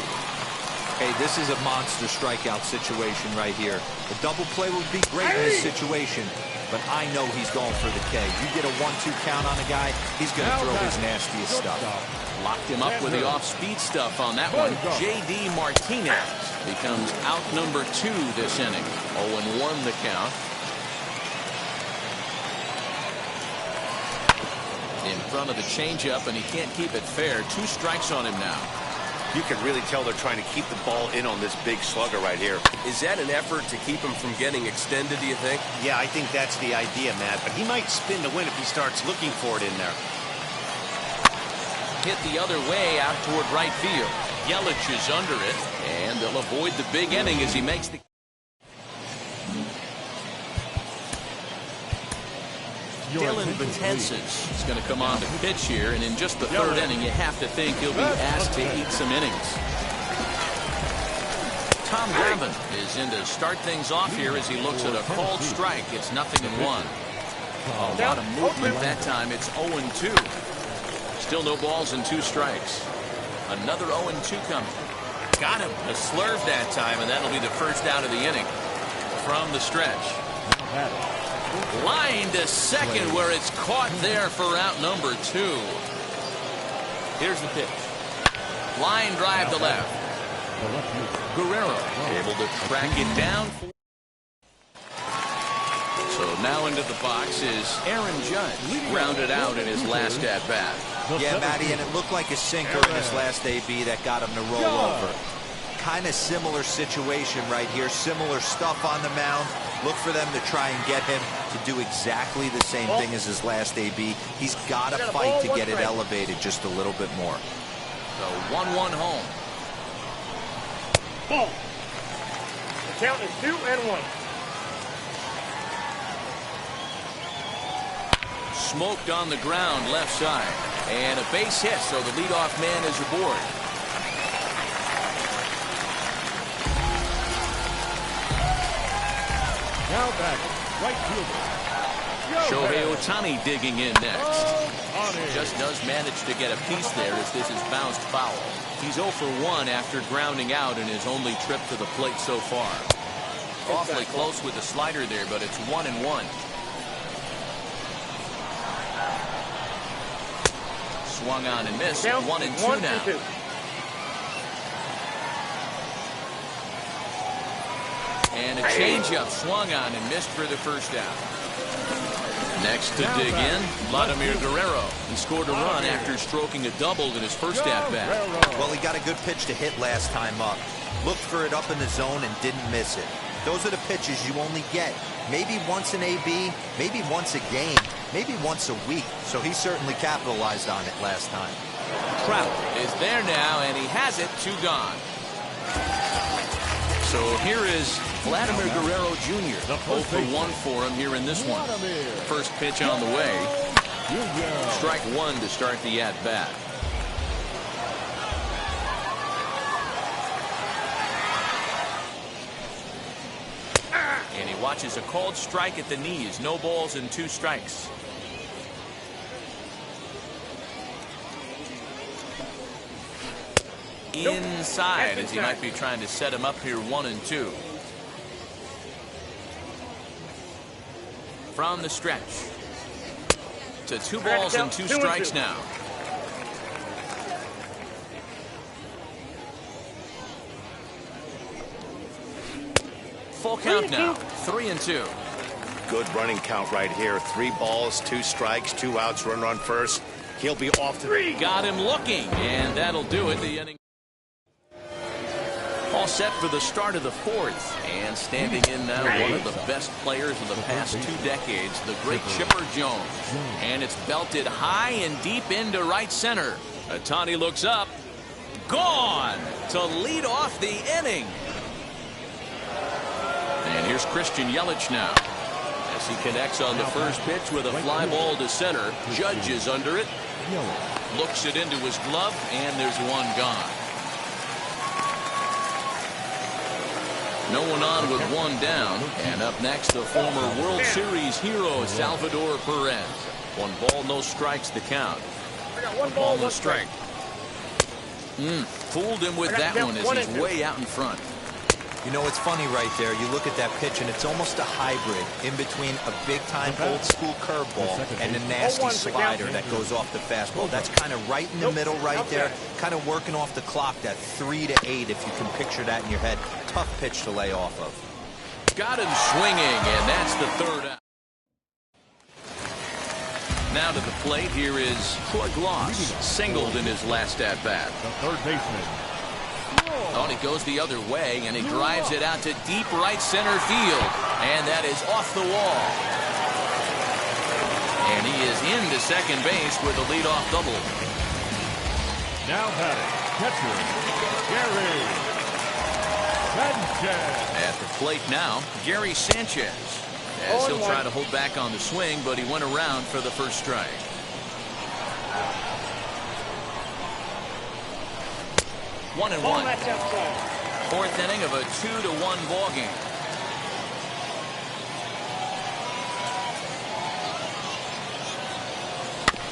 Hey, this is a monster strikeout situation right here. A double play would be great in this situation, but I know he's going for the K. You get a 1-2 count on a guy, he's going to throw his nastiest stuff. Locked him up with the off-speed stuff on that one. J.D. Martinez becomes out number 2 this inning. 0-1 the count. In front of the changeup, and he can't keep it fair. 2 strikes on him now. You can really tell they're trying to keep the ball in on this big slugger right here. Is that an effort to keep him from getting extended, do you think? Yeah, I think that's the idea, Matt. But he might spin to win if he starts looking for it in there. Hit the other way out toward right field. Yelich is under it, and they'll avoid the big inning as he makes the... Dylan Betances is going to come on to pitch here, and in just the third inning, you have to think he'll be asked to eat some innings. Tom Gavin is in to start things off here as he looks at a called strike. It's 0-1. A lot of movement that time. It's 0-2. Still no balls and 2 strikes. Another 0-2 coming. Got him. A slurve that time, and that'll be the first out of the inning. From the stretch. Line to second, where it's caught there for out number 2. Here's the pitch. Line drive to left. Guerrero able to track it down. So now into the box is Aaron Judge, grounded out in his last at bat. Yeah, Matty, and it looked like a sinker in his last AB that got him to roll over. Kind of similar situation right here. Similar stuff on the mound. Look for them to try and get him to do exactly the same thing as his last AB. He's got to fight to get it elevated just a little bit more. So 1-1 home. Ball. The count is 2-1. Smoked on the ground left side. And a base hit, so the leadoff man is aboard. Now back, right fielder. Shohei Ohtani digging in next. Just does manage to get a piece there as this is bounced foul. He's 0 for 1 after grounding out in his only trip to the plate so far. Awfully close with the slider there, but it's 1-1. Swung on and missed. 1-2 now. And a changeup swung on and missed for the first out. Next to dig in, Vladimir Guerrero. He scored a run after stroking a double in his first at-bat. Well, he got a good pitch to hit last time up. Looked for it up in the zone and didn't miss it. Those are the pitches you only get. Maybe once an AB, maybe once a game, maybe once a week. So he certainly capitalized on it last time. Trout is there now, and he has it. 2 gone. So here is Vladimir Guerrero Jr. 0 for 1 for him here in this one. First pitch on the way. Strike 1 to start the at-bat. And he watches a called strike at the knees. No balls and 2 strikes. Inside, as he might be trying to set him up here. 1-2. From the stretch to 2 balls and 2 strikes now. Full count now. 3-2. Good running count right here. 3 balls, 2 strikes, 2 outs, runner on first. He'll be off the... Got him looking, and that'll do it. The inning all set for the start of the 4th, and standing in now, one of the best players of the past 2 decades, the great Chipper Jones. And it's belted high and deep into right center. Ohtani looks up. Gone to lead off the inning. And here's Christian Yelich now, as he connects on the first pitch with a fly ball to center. Judge is under it. Looks it into his glove, and there's one gone. No one on with one down. And up next, the former World Series hero, Salvador Perez. 1 ball, no strikes the count. I got 1 ball, 1 strike. Fooled him with that one as he's way out in front. You know, it's funny right there. You look at that pitch, and it's almost a hybrid in between a big-time old-school curveball and a nasty slider that goes off the fastball. That's kind of right in the middle right there, kind of working off the clock, that 3 to 8, if you can picture that in your head. Tough pitch to lay off of. Got him swinging, and that's the 3rd out. Now to the plate, here is Troy Gloss, singled in his last at-bat. The third baseman. Oh, and he goes the other way, and he drives it out to deep right center field. And that is off the wall. And he is into second base with a leadoff double. Now batting, catcher, Gary Sanchez. At the plate now, Gary Sanchez. As he'll try to hold back on the swing, but he went around for the first strike. One and one. 4th inning of a 2-1 ball game.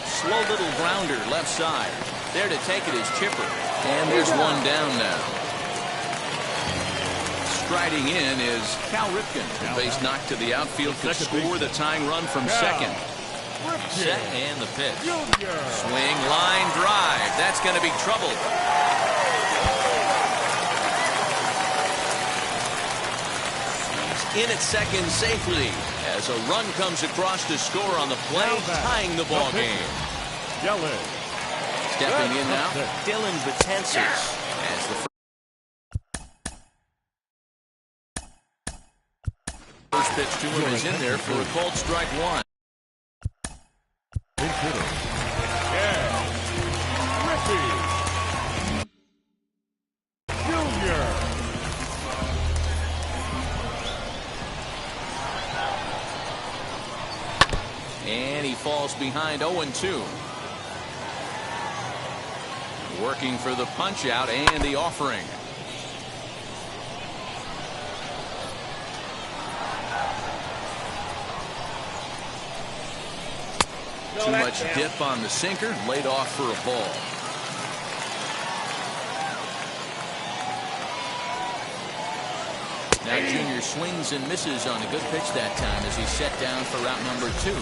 Slow little grounder left side. There to take it is Chipper. And there's one down now. Striding in is Cal Ripken. The base knocked to the outfield could score the tying run from second. Set and the pitch. Swing, line, drive. That's going to be trouble. In at second safely as a run comes across to score on the play, tying the ball game. Stepping in now, Dylan Betances as the first pitch to him is in there for a called strike 1. And he falls behind 0-2. Working for the punch out and the offering. Too much dip on the sinker, laid off for a ball. Now Junior swings and misses on a good pitch that time as he's set down for route number 2.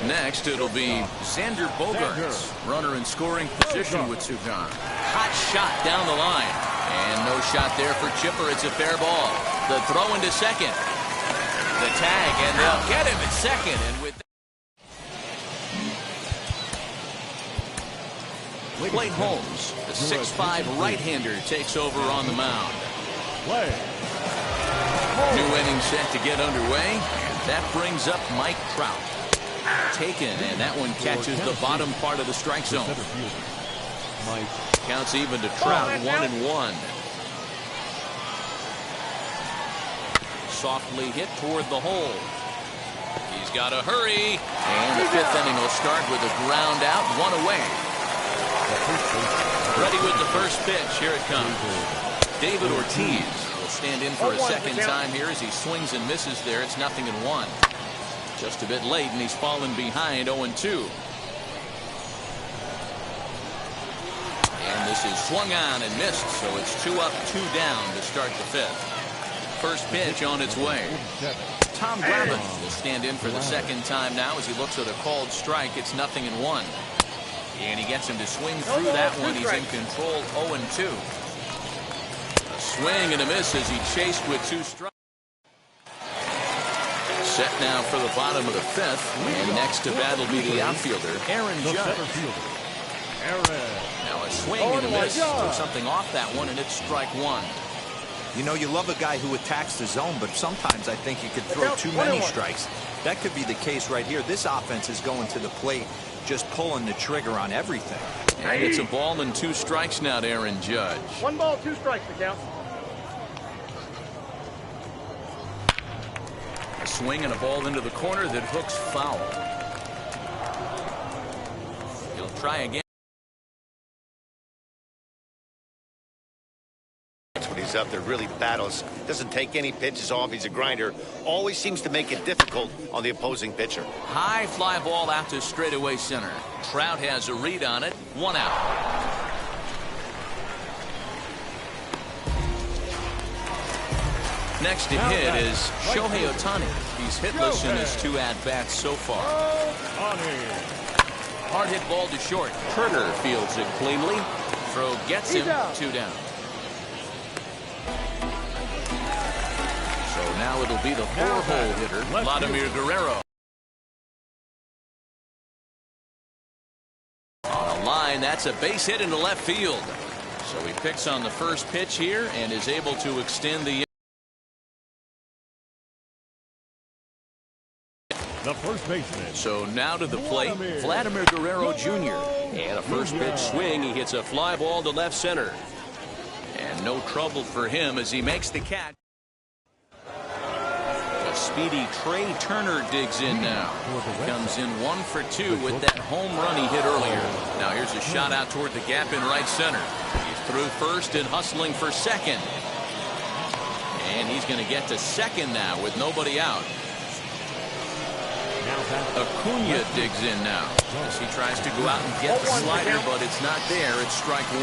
Next, it'll be Xander Bogaerts, runner in scoring position with 2 gone. Hot shot down the line. And no shot there for Chipper. It's a fair ball. The throw into second. The tag, and they'll get him at second. And with Blake Holmes, the 6'5" right-hander, takes over on the mound. New inning set to get underway. And that brings up Mike Trout. Taken, and that one catches the bottom part of the strike zone. Counts even to Trout, 1-1. Softly hit toward the hole. He's got to hurry. And the 5th inning will start with a ground out, 1 away. Ready with the first pitch. Here it comes. David Ortiz will stand in for a second time here as he swings and misses there. It's 0-1. Just a bit late, and he's fallen behind 0-2. And this is swung on and missed, so it's 2 up, 2 down to start the 5th. First pitch on its way. Tom Glavine will stand in for the second time now as he looks at a called strike. It's 0-1. And he gets him to swing through that one. He's in control, 0-2. A swing and a miss as he chased with 2 strikes. Set now for the bottom of the 5th, and next to bat will be the outfielder, Aaron Judge. Now a swing and a miss. Took something off that one, and it's strike 1. You know, you love a guy who attacks the zone, but sometimes I think you could throw too many strikes. That could be the case right here. This offense is going to the plate, just pulling the trigger on everything. And it's a ball and 2 strikes now to Aaron Judge. 1 ball, 2 strikes to count. A swing and a ball into the corner that hooks foul. He'll try again. When he's up there, really battles, doesn't take any pitches off. He's a grinder, always seems to make it difficult on the opposing pitcher. High fly ball out to straightaway center. Trout has a read on it. 1 out. Next to hit is Shohei Ohtani. He's hitless in his 2 at-bats so far. Hard hit ball to short. Turner fields it cleanly. Throw gets him. 2 down. So now it'll be the 4-hole hitter, Vladimir Guerrero. On a line, that's a base hit into left field. So he picks on the first pitch here and is able to extend the first baseman. So now to the plate, Vladimir Guerrero Jr. And a first pitch swing. He hits a fly ball to left center. And no trouble for him as he makes the catch. A speedy Trey Turner digs in now. Comes in 1 for 2 with that home run he hit earlier. Now here's a shot out toward the gap in right center. He's through first and hustling for second. And he's going to get to second now with nobody out. Acuna digs in now as he tries to go out and get the slider, but it's not there. It's strike 1.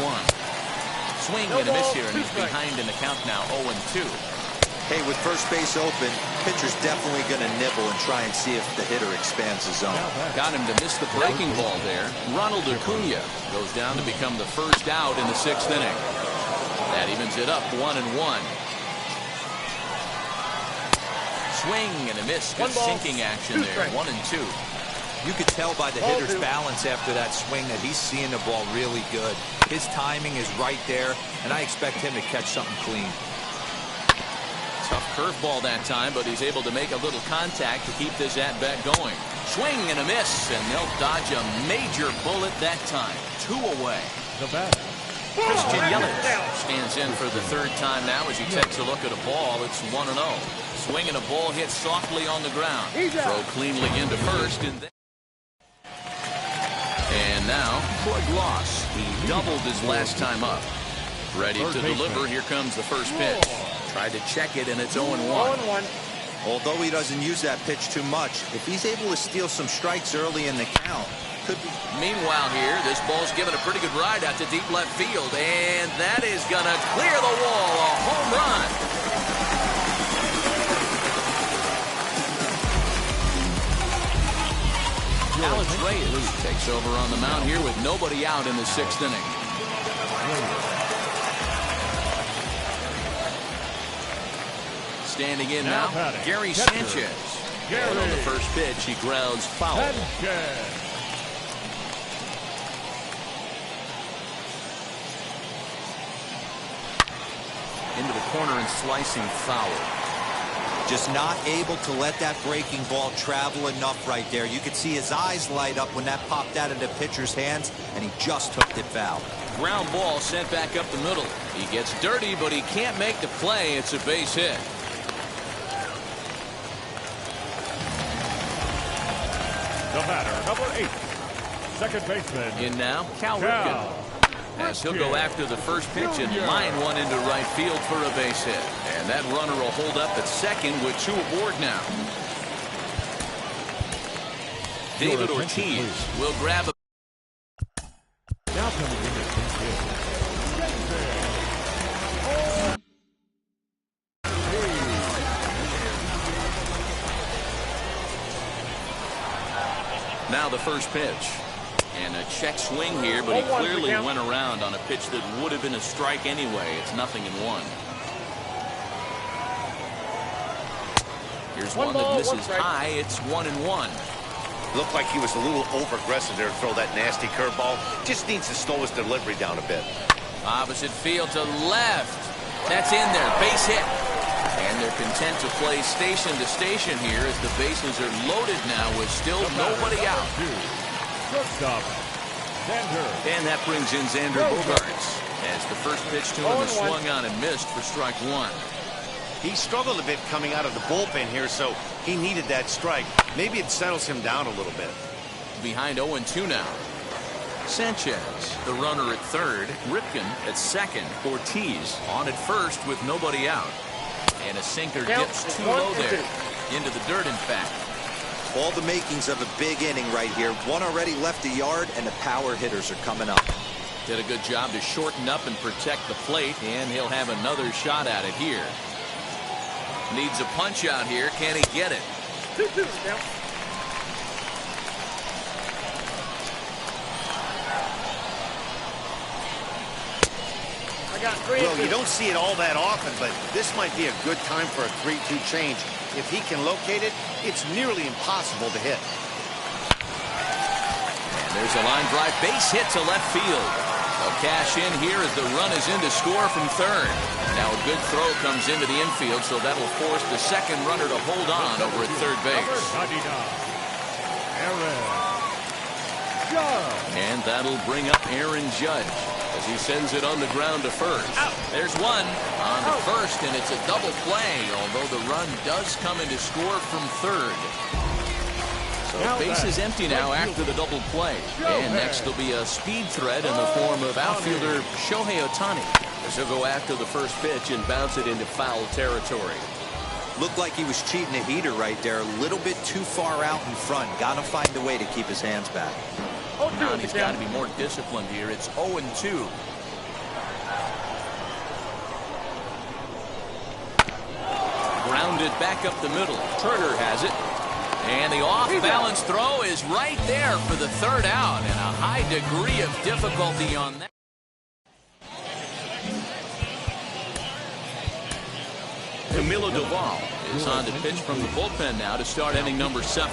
Swing and a miss here, and he's behind in the count now, 0-2. Hey, with first base open, pitcher's definitely going to nibble and try and see if the hitter expands the zone. Got him to miss the breaking ball there. Ronald Acuna goes down to become the first out in the 6th inning. That evens it up 1-1. Swing and a miss. Good sinking action there. 1-2. You could tell by the hitter's balance after that swing that he's seeing the ball really good. His timing is right there, and I expect him to catch something clean. Tough curveball that time, but he's able to make a little contact to keep this at-bat going. Swing and a miss, and they'll dodge a major bullet that time. 2 away. The batter, Christian Yelich stands in for the 3rd time now as he takes a look at a ball. It's 1-0. Swing and a ball hit softly on the ground. Throw cleanly into first, and now Troy Gloss. He doubled his last time up. Ready to deliver. Here comes the first pitch. Tried to check it, and it's 0-1. Although he doesn't use that pitch too much, if he's able to steal some strikes early in the count, could be. Meanwhile here, this ball's given a pretty good ride out to deep left field, and that is going to clear the wall. A home run. Alex Reyes takes over on the mound here with nobody out in the 6th inning. Standing in now, Gary Sanchez. And on the first pitch, he grounds foul. Into the corner and slicing foul. Just not able to let that breaking ball travel enough right there. You could see his eyes light up when that popped out of the pitcher's hands, and he just hooked it foul. Ground ball sent back up the middle. He gets dirty, but he can't make the play. It's a base hit. The batter, number 8, second baseman. In now, Cal Ripken. As he'll go after the first pitch and line one into right field for a base hit. And that runner will hold up at second with 2 aboard now. David Ortiz will grab a. Now coming in at Now the first pitch. And a check swing here, but he clearly went around on a pitch that would have been a strike anyway. It's 0-1. Here's one that misses high. It's 1-1. Looked like he was a little over-aggressive there to throw that nasty curveball. Just needs to slow his delivery down a bit. Opposite field to left. That's in there. Base hit. And they're content to play station to station here as the bases are loaded now with still nobody out. And that brings in Xander Bogaerts as the first pitch to him is swung on and missed for strike one. He struggled a bit coming out of the bullpen here, so he needed that strike. Maybe it settles him down a little bit. Behind 0-2 now. Sanchez, the runner at third. Ripken at second. Ortiz on at first with nobody out. And a sinker dips too low there. Into the dirt, in fact. All the makings of a big inning right here. One already left the yard, and the power hitters are coming up. Did a good job to shorten up and protect the plate, and he'll have another shot at it here. Needs a punch out here. Can he get it? Well, you don't see it all that often, but this might be a good time for a 3-2 change. If he can locate it, it's nearly impossible to hit. And there's a line drive base hit to left field. They'll cash in here as the run is in to score from third. Now a good throw comes into the infield, so that'll force the second runner to hold on over at third base. And that'll bring up Aaron Judge as he sends it on the ground to first. There's one on the first, and it's a double play, although the run does come in to score from third. So base is empty now after the double play. And next there'll be a speed threat in the form of outfielder Shohei Ohtani, as he'll go after the first pitch and bounce it into foul territory. Looked like he was cheating a heater right there. A little bit too far out in front. Got to find a way to keep his hands back. Now he's got to be more disciplined here. It's 0-2. Grounded back up the middle. Turner has it. And the off-balance throw is right there for the third out. And a high degree of difficulty on that. Camilo Doval is on to pitch from the bullpen now to start inning number 7.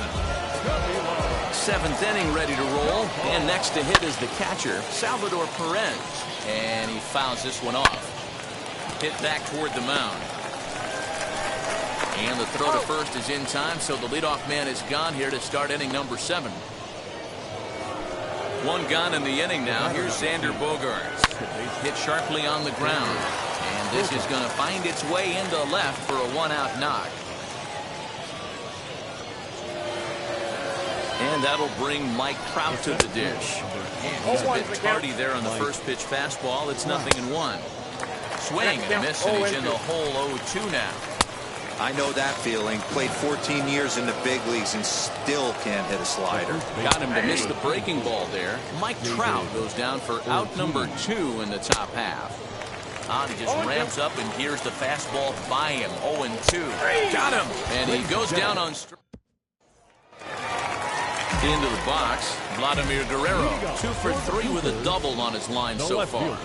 Seventh inning ready to roll. And next to hit is the catcher, Salvador Perez. And he fouls this one off. Hit back toward the mound. And the throw to first is in time, so the leadoff man is gone here to start inning number 7. One gone in the inning now. Here's Xander Bogaerts. Hit sharply on the ground. And this is going to find its way into left for a one-out knock. And that'll bring Mike Trout to the dish. And he's a bit tardy there on the first pitch fastball. It's 0-1. Swing and a miss, and he's in the hole 0-2 now. I know that feeling. Played 14 years in the big leagues and still can't hit a slider. Got him to miss the breaking ball there. Mike Trout goes down for out number 2 in the top half. He just ramps up, and here's the fastball by him. 0-2. Got him. And he goes down on strike. Into the box, Vladimir Guerrero. 2 for 3 with a double on his line so far.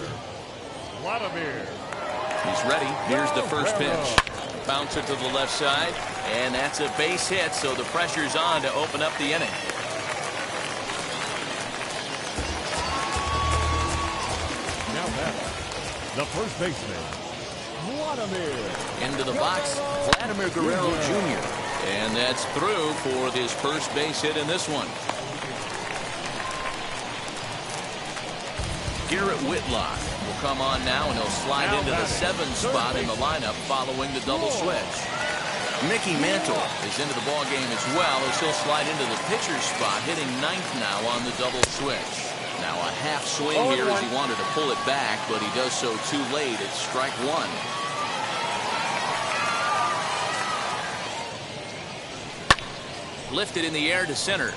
He's ready. Here's the first pitch. Bounce it to the left side, and that's a base hit, so the pressure's on to open up the inning. Now the first baseman, Vladimir. Into the box, Vladimir Guerrero Jr. And that's through for his first base hit in this one. Garrett Whitlock will come on now, and he'll slide into the 7th spot in the lineup following the double switch. Mickey Mantle is into the ballgame as well, as he'll slide into the pitcher's spot, hitting 9th now on the double switch. Now a half swing here as he wanted to pull it back, but he does so too late. It's strike 1. Lifted in the air to center.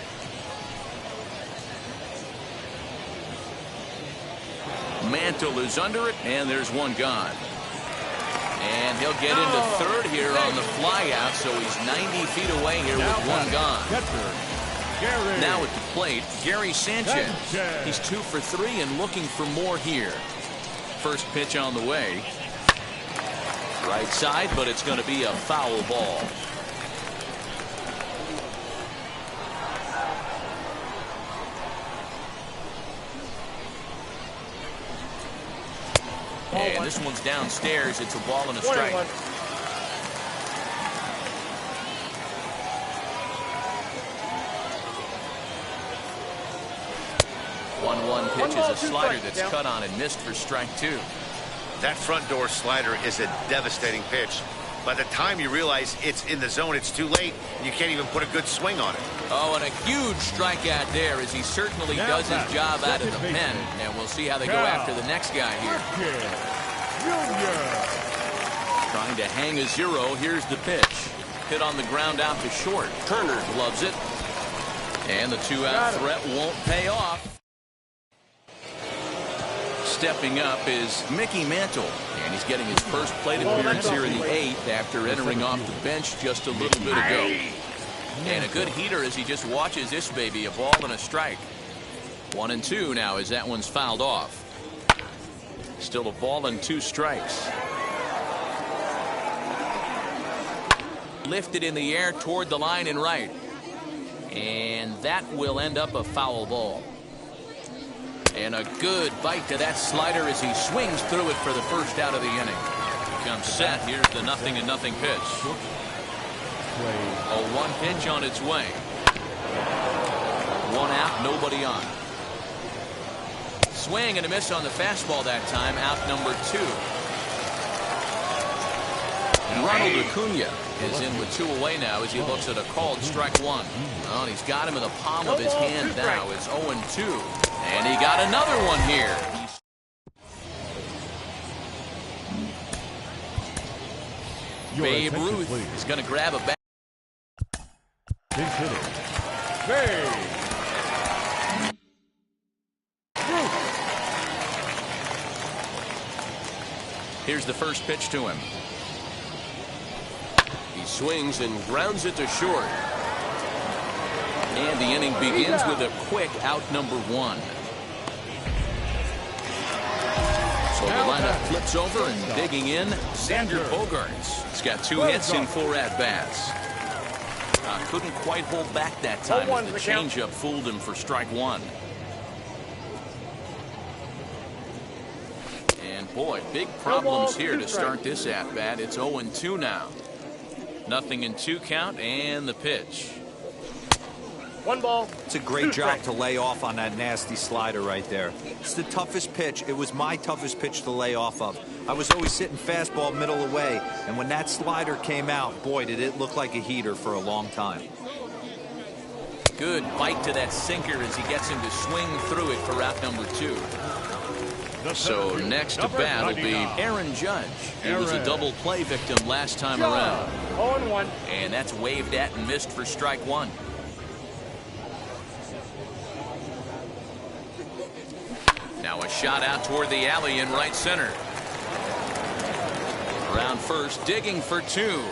Mantle is under it, and there's one gone. And he'll get into third here on the fly out, so he's 90 feet away here with one gone. Now at the plate, Gary Sanchez. He's 2 for 3 and looking for more here. First pitch on the way. Right side, but it's going to be a foul ball. And this one's downstairs. It's a ball and a strike. 1-1 pitch is a slider that's cut on and missed for strike 2. That front door slider is a devastating pitch. By the time you realize it's in the zone, it's too late, and you can't even put a good swing on it. Oh, and a huge strikeout there as he certainly does his job out of the pen. And we'll see how they go after the next guy here. Trying to hang a 0. Here's the pitch. Hit on the ground out to short. Turner gloves it. And the 2-out threat won't pay off. Stepping up is Mickey Mantle, and he's getting his first plate appearance here in the 8th after entering off the bench just a little bit ago. And a good heater as he just watches this baby, a ball and a strike. 1-2 now as that one's fouled off. Still a ball and 2 strikes. Lifted in the air toward the line and right. And that will end up a foul ball. And a good bite to that slider as he swings through it for the first out of the inning. Comes set. Here's the 0-0 pitch. A 1 pitch on its way. 1 out, nobody on. Swing and a miss on the fastball that time. Out number 2. And Ronald Acuna is in with 2 away now as he looks at a called strike 1. Well, and he's got him in the palm of his hand now. It's 0-2. And he got another one here. Babe Ruth is going to grab a bat. Here's the first pitch to him. He swings and grounds it to short. And the inning begins with a quick out number 1. So the lineup flips over and digging in, Xander Bogaerts. He's got 2 hits in 4 at-bats. Couldn't quite hold back that time as the changeup fooled him for strike 1. And boy, big problems here to start this at-bat. It's 0-2 now. 0-2 count and the pitch. 1 ball. It's a great job to lay off on that nasty slider right there. It's the toughest pitch. It was my toughest pitch to lay off of. I was always sitting fastball middle away, and when that slider came out, boy, did it look like a heater for a long time. Good bite to that sinker as he gets him to swing through it for out number 2. So next to bat will be Aaron Judge. He was a double play victim last time around. 0-1. And that's waved at and missed for strike 1. Now a shot out toward the alley in right center. Around first, digging for 2.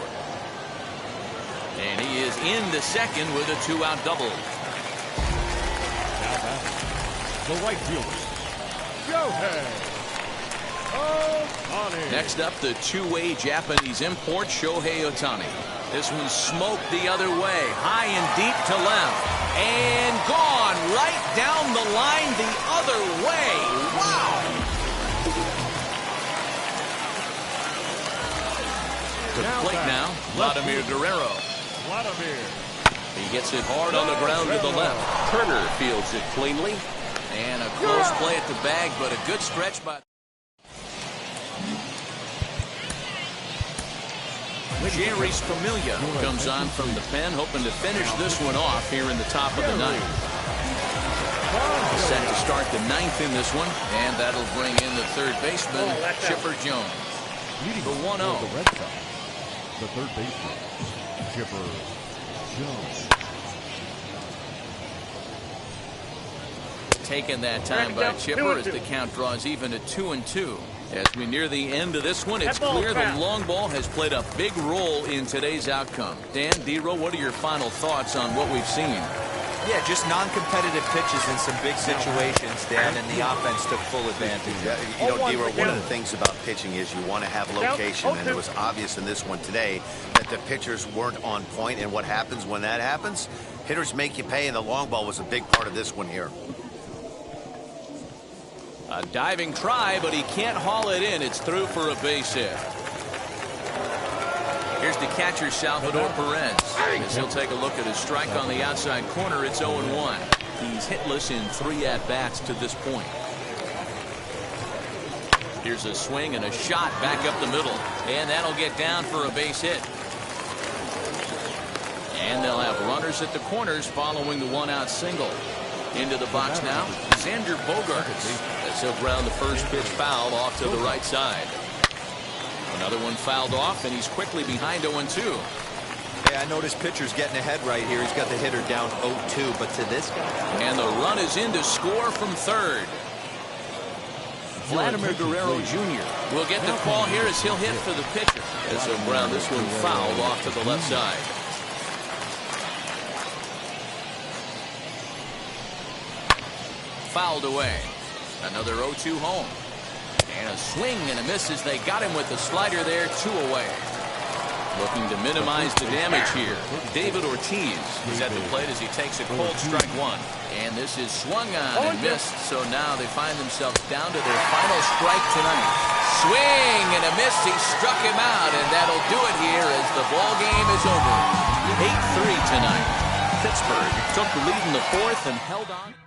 And he is into second with a 2-out double. Now batting, the right fielder, Shohei Ohtani. Next up, the 2-way Japanese import, Shohei Ohtani. This one smoked the other way, high and deep to left. And gone right down the line the other way. Wow! To the plate now, Vladimir Guerrero. He gets it hard on the ground to the left. Turner fields it cleanly. And a close play at the bag, but a good stretch by... Jerry's Familia comes on from the pen, hoping to finish this one off here in the top of the 9th. Set to start the 9th in this one, and that'll bring in the third baseman, Chipper Jones. The 1-0. The Red Sox, the third baseman, Chipper Jones. Taken that time by Chipper as the count draws even at 2-2. As we near the end of this one, it's clear the long ball has played a big role in today's outcome. Dan, D-Row, what are your final thoughts on what we've seen? Yeah, just non-competitive pitches in some big situations, Dan, and the offense took full advantage. You know, D-Row, one of the things about pitching is you want to have location, and it was obvious in this one today that the pitchers weren't on point, and what happens when that happens? Hitters make you pay, and the long ball was a big part of this one here. A diving try, but he can't haul it in. It's through for a base hit. Here's the catcher, Salvador Perez. As he'll take a look at his strike on the outside corner, it's 0-1. He's hitless in 3 at-bats to this point. Here's a swing and a shot back up the middle. And that'll get down for a base hit. And they'll have runners at the corners following the 1-out single. Into the box now, Xander Bogaerts. As he'll ground the first pitch foul off to the right side. Another one fouled off, and he's quickly behind 0-2. Yeah, I noticed pitcher's getting ahead right here. He's got the hitter down 0-2, but to this guy. And the run is in to score from third. Vladimir Guerrero Jr. will get the call here as he'll hit for the pitcher. As he'll ground this one foul off to the left side. Fouled away. Another 0-2 home. And a swing and a miss as they got him with the slider there, 2 away. Looking to minimize the damage here. David Ortiz is at the plate as he takes a cold strike 1. And this is swung on and missed, so now they find themselves down to their final strike tonight. Swing and a miss. He struck him out, and that'll do it here as the ball game is over. 8-3 tonight. Pittsburgh took the lead in the 4th and held on.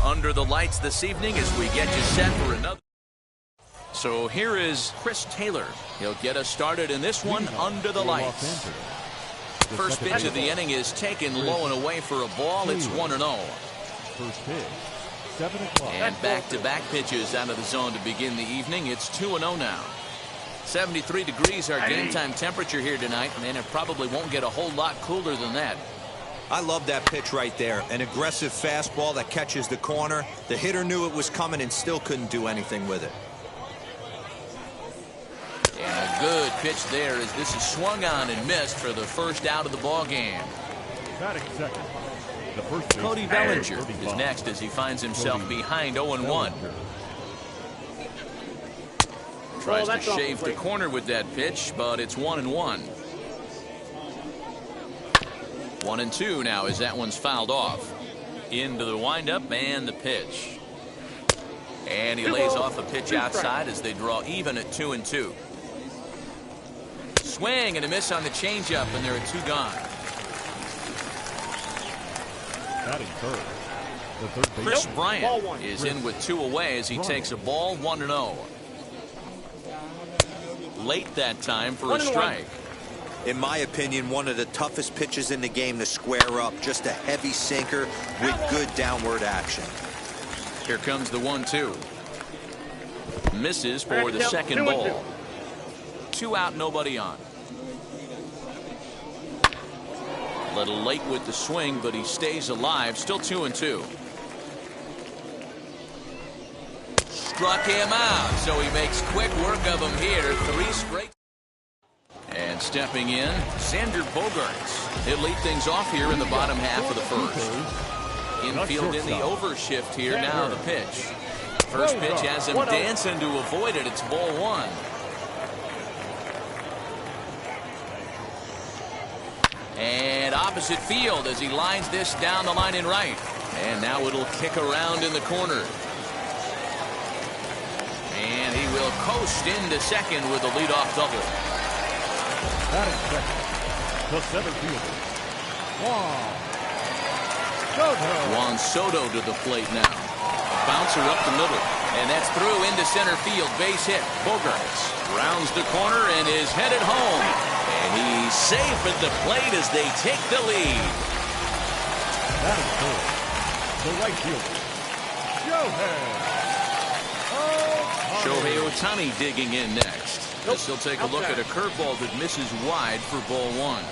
Under the lights this evening as we get you set for another. So here is Chris Taylor. He'll get us started in this one under the lights. First pitch of the inning is taken low and away for a ball. It's 1-0. First pitch, 7 o'clock. And back-to-back pitches out of the zone to begin the evening. It's 2-0 now. 73 degrees our game time temperature here tonight, and it probably won't get a whole lot cooler than that. I love that pitch right there. An aggressive fastball that catches the corner. The hitter knew it was coming and still couldn't do anything with it. And a good pitch there as this is swung on and missed for the first out of the ball game. Batting second. The first Cody Bellinger is next as he finds himself behind 0-1. Tries to shave the corner with that pitch, but it's 1-1. 1-2 now as that one's fouled off. Into the windup and the pitch. And he lays off a pitch outside as they draw even at 2-2. Swing and a miss on the changeup, and there are 2 gone. Batting third. The third Chris baseman. Bryant is in with 2 away as he takes a ball 1-0. Late that time for a strike. In my opinion, one of the toughest pitches in the game to square up. Just a heavy sinker with good downward action. Here comes the 1-2. Misses for the second ball. 2 out, nobody on. A little late with the swing, but he stays alive. Still 2-2. Struck him out, so he makes quick work of him here. 3 straight. And stepping in, Xander Bogaerts. He'll lead things off here in the bottom half of the first. Infield in the overshift here. Now the pitch. First pitch has him dancing to avoid it. It's ball 1. And opposite field as he lines this down the line in right. And now it'll kick around in the corner. And he will coast into second with a leadoff double. Batting second. The center fielder. Juan Soto to the plate now. A bouncer up the middle. And that's through into center field. Base hit. Bogaerts rounds the corner and is headed home. And he's safe at the plate as they take the lead. Batting third. The right fielder. Shohei Ohtani digging in next. This will take a look at a curveball that misses wide for ball 1.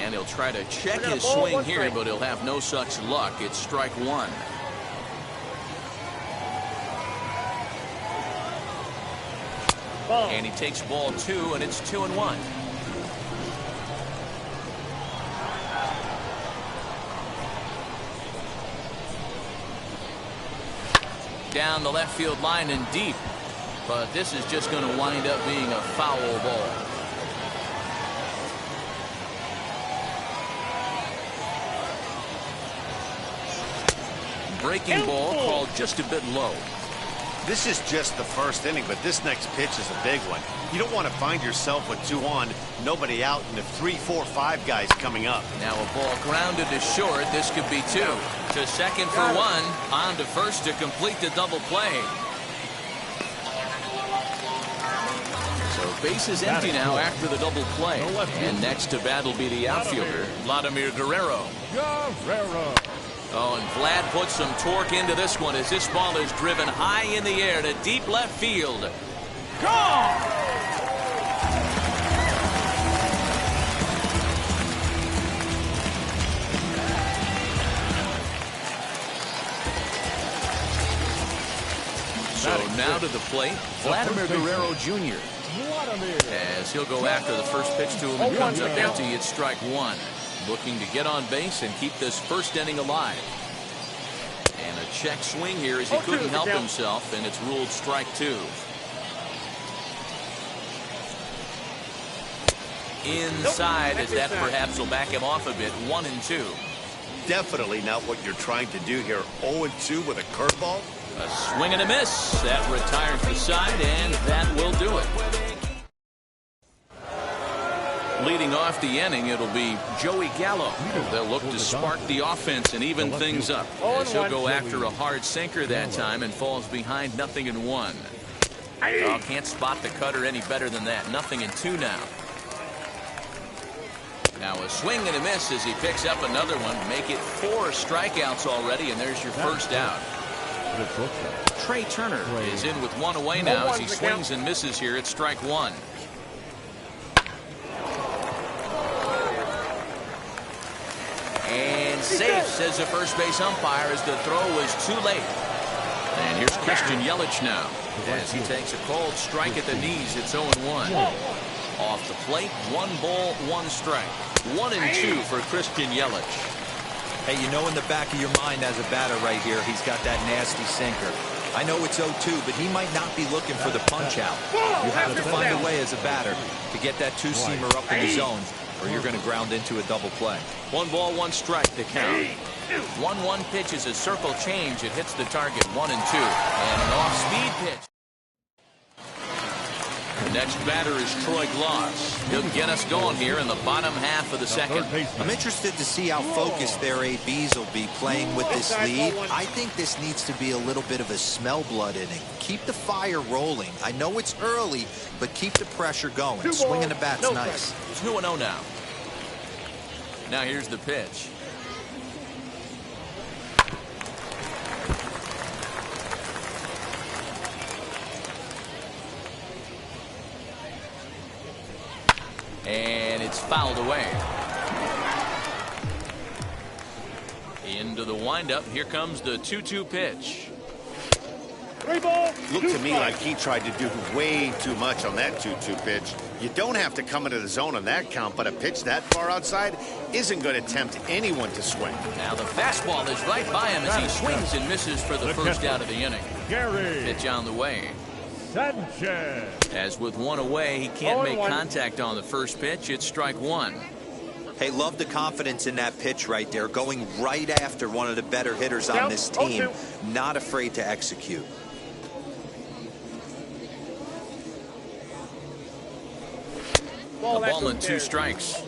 And he'll try to check his swing here, but he'll have no such luck. It's strike 1. And he takes ball 2, and it's 2-1. Down the left field line and deep, but this is just going to wind up being a foul ball. Breaking ball called just a bit low. This is just the first inning, but this next pitch is a big one. You don't want to find yourself with 2 on, nobody out, and the 3, 4, 5 guys coming up. Now a ball grounded to short. This could be 2. To second for 1. On to first to complete the double play. So base is empty now after the double play. And next to bat will be the outfielder, Vladimir Guerrero. Oh, and Vlad puts some torque into this one as this ball is driven high in the air to deep left field. Gone! So now to the plate, Vladimir Guerrero Jr. As he'll go after the first pitch to him and comes up empty. It's strike 1. Looking to get on base and keep this first inning alive. And a check swing here as he couldn't help himself, and it's ruled strike 2. Inside, as that perhaps will back him off a bit. 1-2. Definitely not what you're trying to do here. 0-2 with a curveball. A swing and a miss. That retires the side, and that will do it. Leading off the inning, it'll be Joey Gallo. They'll look to spark the offense and even things up, as he'll go after a hard sinker that time and falls behind 0-1. Oh, can't spot the cutter any better than that. 0-2 now. Now a swing and a miss as he picks up another one. Make it 4 strikeouts already, and there's your first out. Trey Turner is in with 1 away now as he swings and misses here at strike 1. And safe, says the first base umpire, as the throw was too late. And here's Christian Yelich now as he takes a cold strike at the knees. It's 0-1. Off the plate, 1 ball, 1 strike. 1-2 for Christian Yelich. Hey, you know in the back of your mind as a batter right here, he's got that nasty sinker. I know it's 0-2, but he might not be looking for the punch out. You have to find a way as a batter to get that 2-seamer up in the zone, or you're going to ground into a double play. 1 ball, 1 strike to count. 1-1 pitch is a circle change. It hits the target. 1-2. And an off-speed pitch. Next batter is Troy Gloss. He'll get us going here in the bottom half of the second. I'm interested to see how focused their ABs will be playing with this lead. I think this needs to be a little bit of a smell blood inning. Keep the fire rolling. I know it's early, but keep the pressure going. Swinging the bat's nice. It's 2-0 now. Now here's the pitch. And it's fouled away. Into the windup. Here comes the 2-2 pitch. Looked to me like he tried to do way too much on that 2-2 pitch. You don't have to come into the zone on that count, but a pitch that far outside isn't going to tempt anyone to swing. Now the fastball is right by him as he swings and misses for the first out of the inning. Pitch on the way. Sanchez. As with one away, he can't make contact on the first pitch. It's strike one. Hey, love the confidence in that pitch right there. Going right after one of the better hitters on this team. Not afraid to execute. A ball and 2 strikes.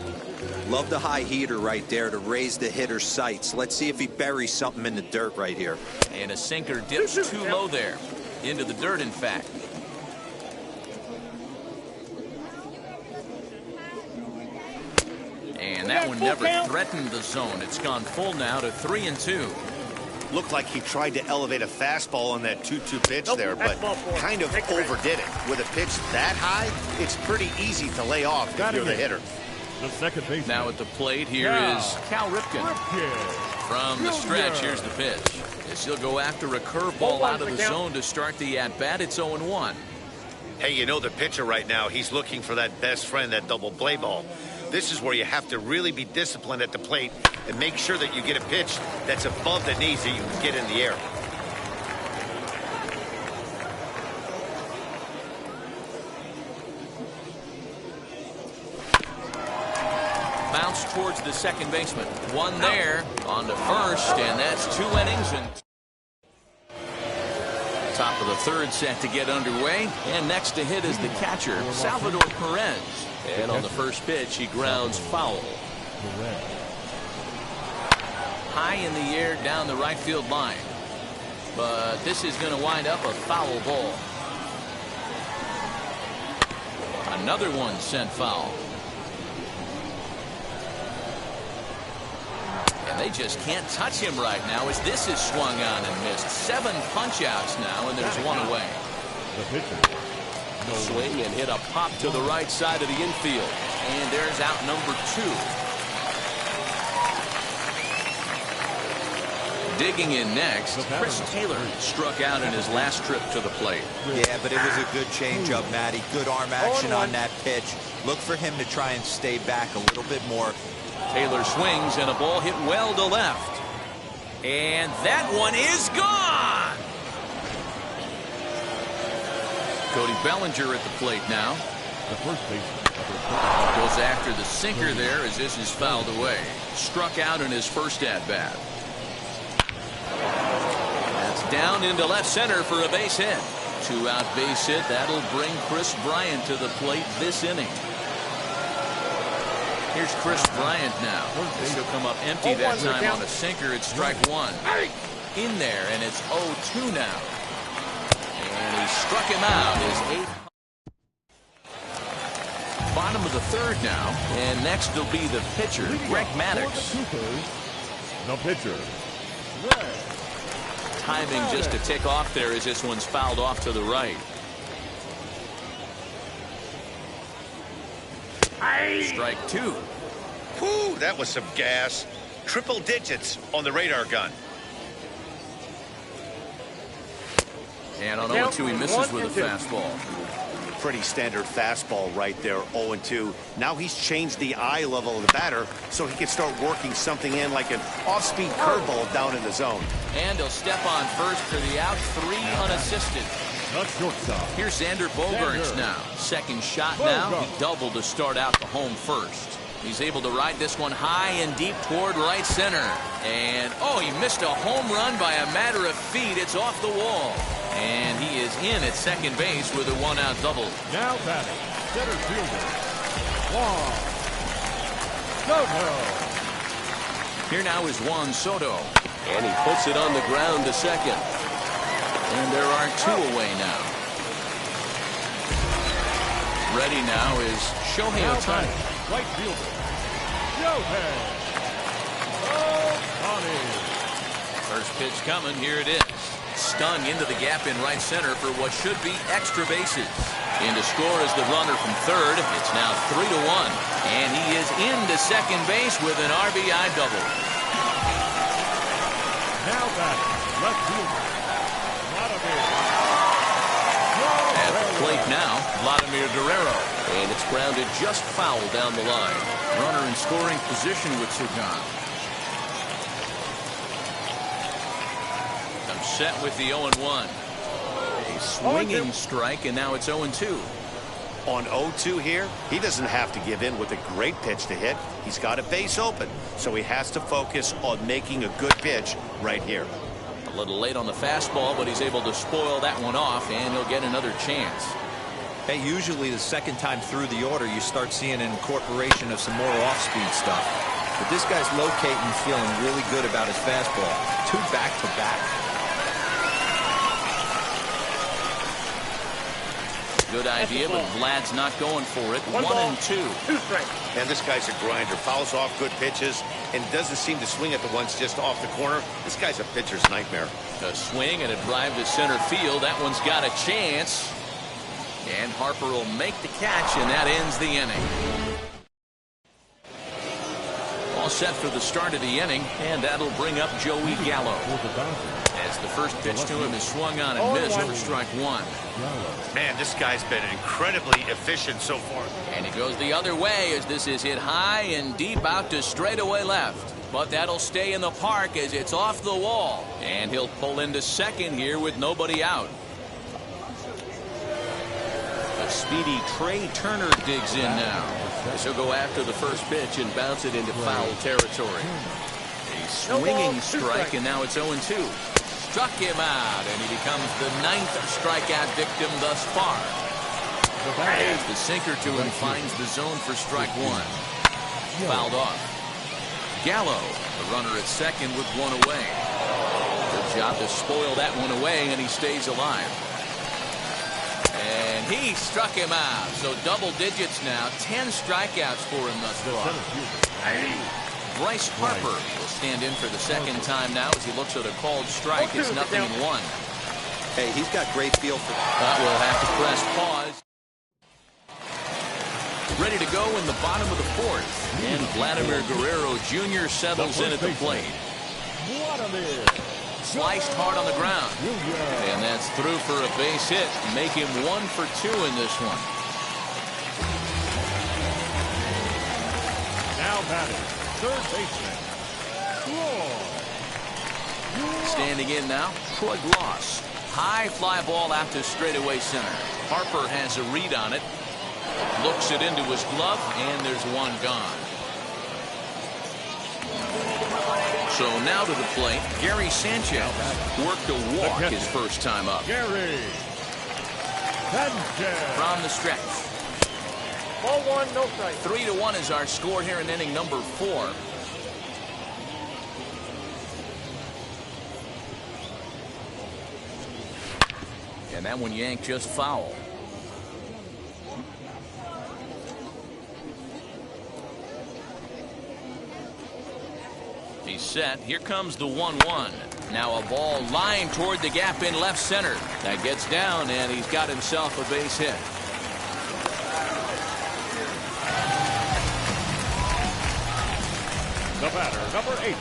Love the high heater right there to raise the hitter's sights. Let's see if he buries something in the dirt right here. And a sinker dips too low there. Into the dirt, in fact. And that one never threatened the zone. It's gone full now to 3-2. Looked like he tried to elevate a fastball on that 2-2 pitch there, but kind of overdid it. With a pitch that high, it's pretty easy to lay off if you're the hitter. The second baseman. Now at the plate, here is Cal Ripken. From the stretch, here's the pitch. As he'll go after a curveball out of the zone to start the at-bat. It's 0-1. Hey, you know the pitcher right now, he's looking for that best friend, that double play ball. This is where you have to really be disciplined at the plate and make sure that you get a pitch that's above the knees that you can get in the air. Bounce towards the second baseman. One there on to first, and that's 2 innings. And top of the third set to get underway. And next to hit is the catcher, Salvador Perez. And on the first pitch, he grounds foul. High in the air down the right field line. But this is going to wind up a foul ball. Another one sent foul. And they just can't touch him right now as this is swung on and missed. 7 punch-outs now, and there's 1 away. The pitcher. Swing and hit a pop to the right side of the infield. And there's out number 2. Digging in next, Chris Taylor struck out in his last trip to the plate. Yeah, but it was a good changeup, Matty. Good arm action on that pitch. Look for him to try and stay back a little bit more. Taylor swings and a ball hit well to left. And that one is gone. Cody Bellinger at the plate now. The first baseman. Goes after the sinker there as this is fouled away. Struck out in his first at-bat. That's down into left center for a base hit. 2-out base hit. That'll bring Chris Bryant to the plate this inning. Here's Chris Bryant now. This will come up empty that time on a sinker. It's strike 1. In there, and it's 0-2 now. And he struck him out. His 8th. Bottom of the third now. And next will be the pitcher, Greg Maddux. The pitcher. Timing just to tick off there as this one's fouled off to the right. Strike 2. Whew, that was some gas. Triple digits on the radar gun. And on 0-2, he misses with a fastball. Pretty standard fastball right there, 0-2. Now he's changed the eye level of the batter so he can start working something in like an off-speed curveball down in the zone. And he'll step on first for the out, 3 unassisted. Not shortstop. Here's Xander Bogaerts now. Second shot now. He doubled to start out the home first. He's able to ride this one high and deep toward right center. And, oh, he missed a home run by a matter of feet. It's off the wall. And he is in at second base with a one-out double. Now batting, center fielder, Juan Soto. Here now is Juan Soto. And he puts it on the ground to second. And there are two away now. Ready now is Shohei Now Ohtani. batting, right fielder, Shohei Ohtani. First pitch coming. Here it is. Stung into the gap in right center for what should be extra bases. In to score is the runner from third. It's now 3-1. And he is into second base with an RBI double. Now batting, left fielder, Vladimir. At the plate now, Vladimir Guerrero. And it's grounded just foul down the line. Runner in scoring position with two gone. Comes set with the 0-1. A swinging strike, and now it's 0-2. On 0-2 here, he doesn't have to give in with a great pitch to hit. He's got a base open, so he has to focus on making a good pitch right here. A little late on the fastball, but he's able to spoil that one off, and he'll get another chance. Hey, usually the second time through the order, you start seeing an incorporation of some more off-speed stuff. But this guy's locating, feeling really good about his fastball. Two back-to-back. Good idea, but Vlad's not going for it. 1-2. 2 strikes. And this guy's a grinder. Fouls off good pitches and doesn't seem to swing at the ones just off the corner. This guy's a pitcher's nightmare. A swing and a drive to center field. That one's got a chance. And Harper will make the catch, and that ends the inning. All set for the start of the inning, and that'll bring up Joey Gallo. As the first pitch to him is swung on and missed for strike one. Man, this guy's been incredibly efficient so far. And he goes the other way as this is hit high and deep out to straightaway left. But that'll stay in the park as it's off the wall. And he'll pull into second here with nobody out. A speedy Trey Turner digs in now. As he'll go after the first pitch and bounce it into foul territory. A swinging strike, and now it's 0-2. Struck him out, and he becomes the 9th strikeout victim thus far. As the sinker to him finds the zone for strike one. Fouled off. Gallo, the runner at second with one away. Good job to spoil that one away, and he stays alive. And he struck him out. So double digits now. 10 strikeouts for him thus far. Bryce Harper will stand in for the second time now as he looks at a called strike. It's 0-1. Hey, he's got great feel for But we'll have to press pause. Ready to go in the bottom of the fourth. And Vladimir Guerrero Jr. settles in at the plate. Sliced hard on the ground. And that's through for a base hit. Make him 1 for 2 in this one. Now batting, third baseman, Troy. Standing in now, Troy Gloss. High fly ball out to straightaway center. Harper has a read on it. Looks it into his glove, and there's one gone. So now to the plate, Gary Sanchez worked a walk his first time up. Gary Sanchez. From the stretch. Ball 1, no strike. 3-1 is our score here in inning number 4. And that one yanked just foul. He's set. Here comes the 1-1. Now a ball lined toward the gap in left center. That gets down, and he's got himself a base hit. The batter, number 8,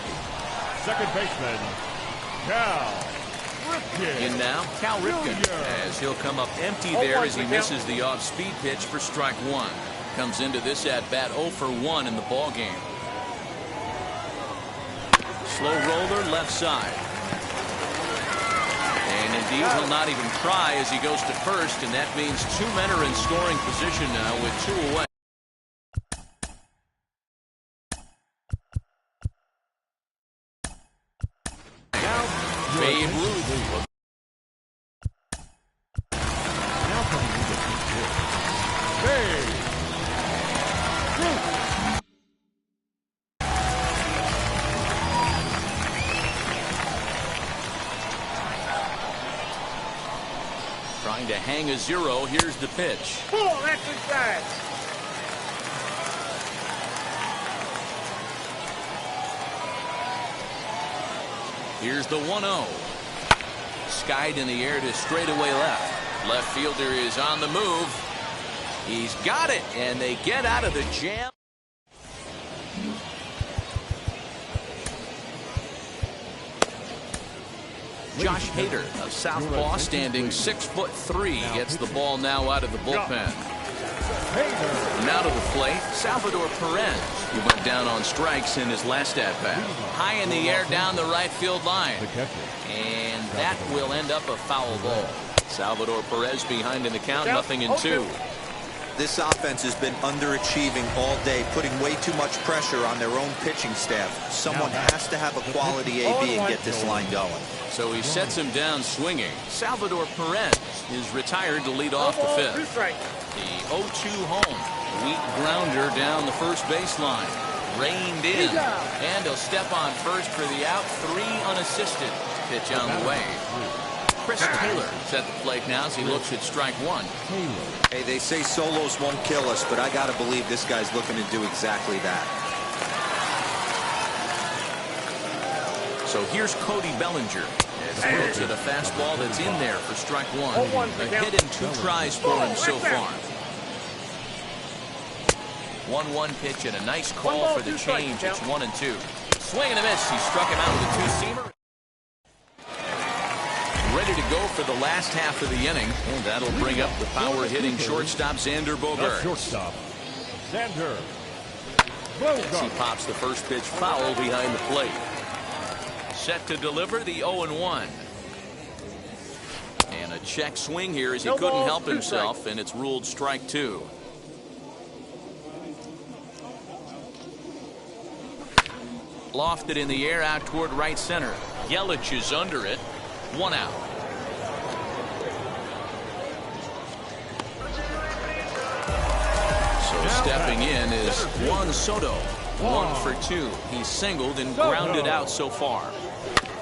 second baseman, Cal Ripken. In now, Cal Ripken, as he'll come up empty there as he misses the off-speed pitch for strike one. Comes into this at-bat 0 for 1 in the ballgame. Slow roller left side. And indeed, he'll not even try as he goes to first, and that means 2 men are in scoring position now with 2 away. Babe Ruth to hang a 0. Here's the pitch. Oh, that's inside. Here's the 1-0. Skied in the air to straightaway left. Left fielder is on the move. He's got it, and they get out of the jam. Josh Hader of Southpaw, standing 6'3", gets the ball now out of the bullpen. Now to the plate, Salvador Perez, who went down on strikes in his last at-bat. High in the air down the right field line. And that will end up a foul ball. Salvador Perez behind in the count, nothing in 2. This offense has been underachieving all day, putting way too much pressure on their own pitching staff. Someone has to have a quality AB and get this line going. So he sets him down swinging. Salvador Perez is retired to lead off the 5th. The 0-2 home. Weak grounder down the first baseline. Reined in. And he'll step on first for the out. 3 unassisted. Pitch on the way. Chris Taylor is at the plate now as he looks at strike 1. Hey, they say solos won't kill us, but I got to believe this guy's looking to do exactly that. So here's Cody Bellinger. As he looks at a fastball that's in there for strike 1. A hit and 2 tries for him so far. 1-1 pitch and a nice call for the change. It's 1-2. Swing and a miss. He struck him out with a 2-seamer. Ready to go for the last half of the inning, and that'll bring up the power-hitting shortstop Xander Bogaerts. Shortstop, Xander As he pops the first pitch foul behind the plate. Set to deliver the 0-1. And a check swing here as he couldn't help himself, and it's ruled strike 2. Lofted in the air out toward right center. Yelich is under it. 1 out. So stepping in is Juan Soto. 1 for 2. He's singled and grounded out so far.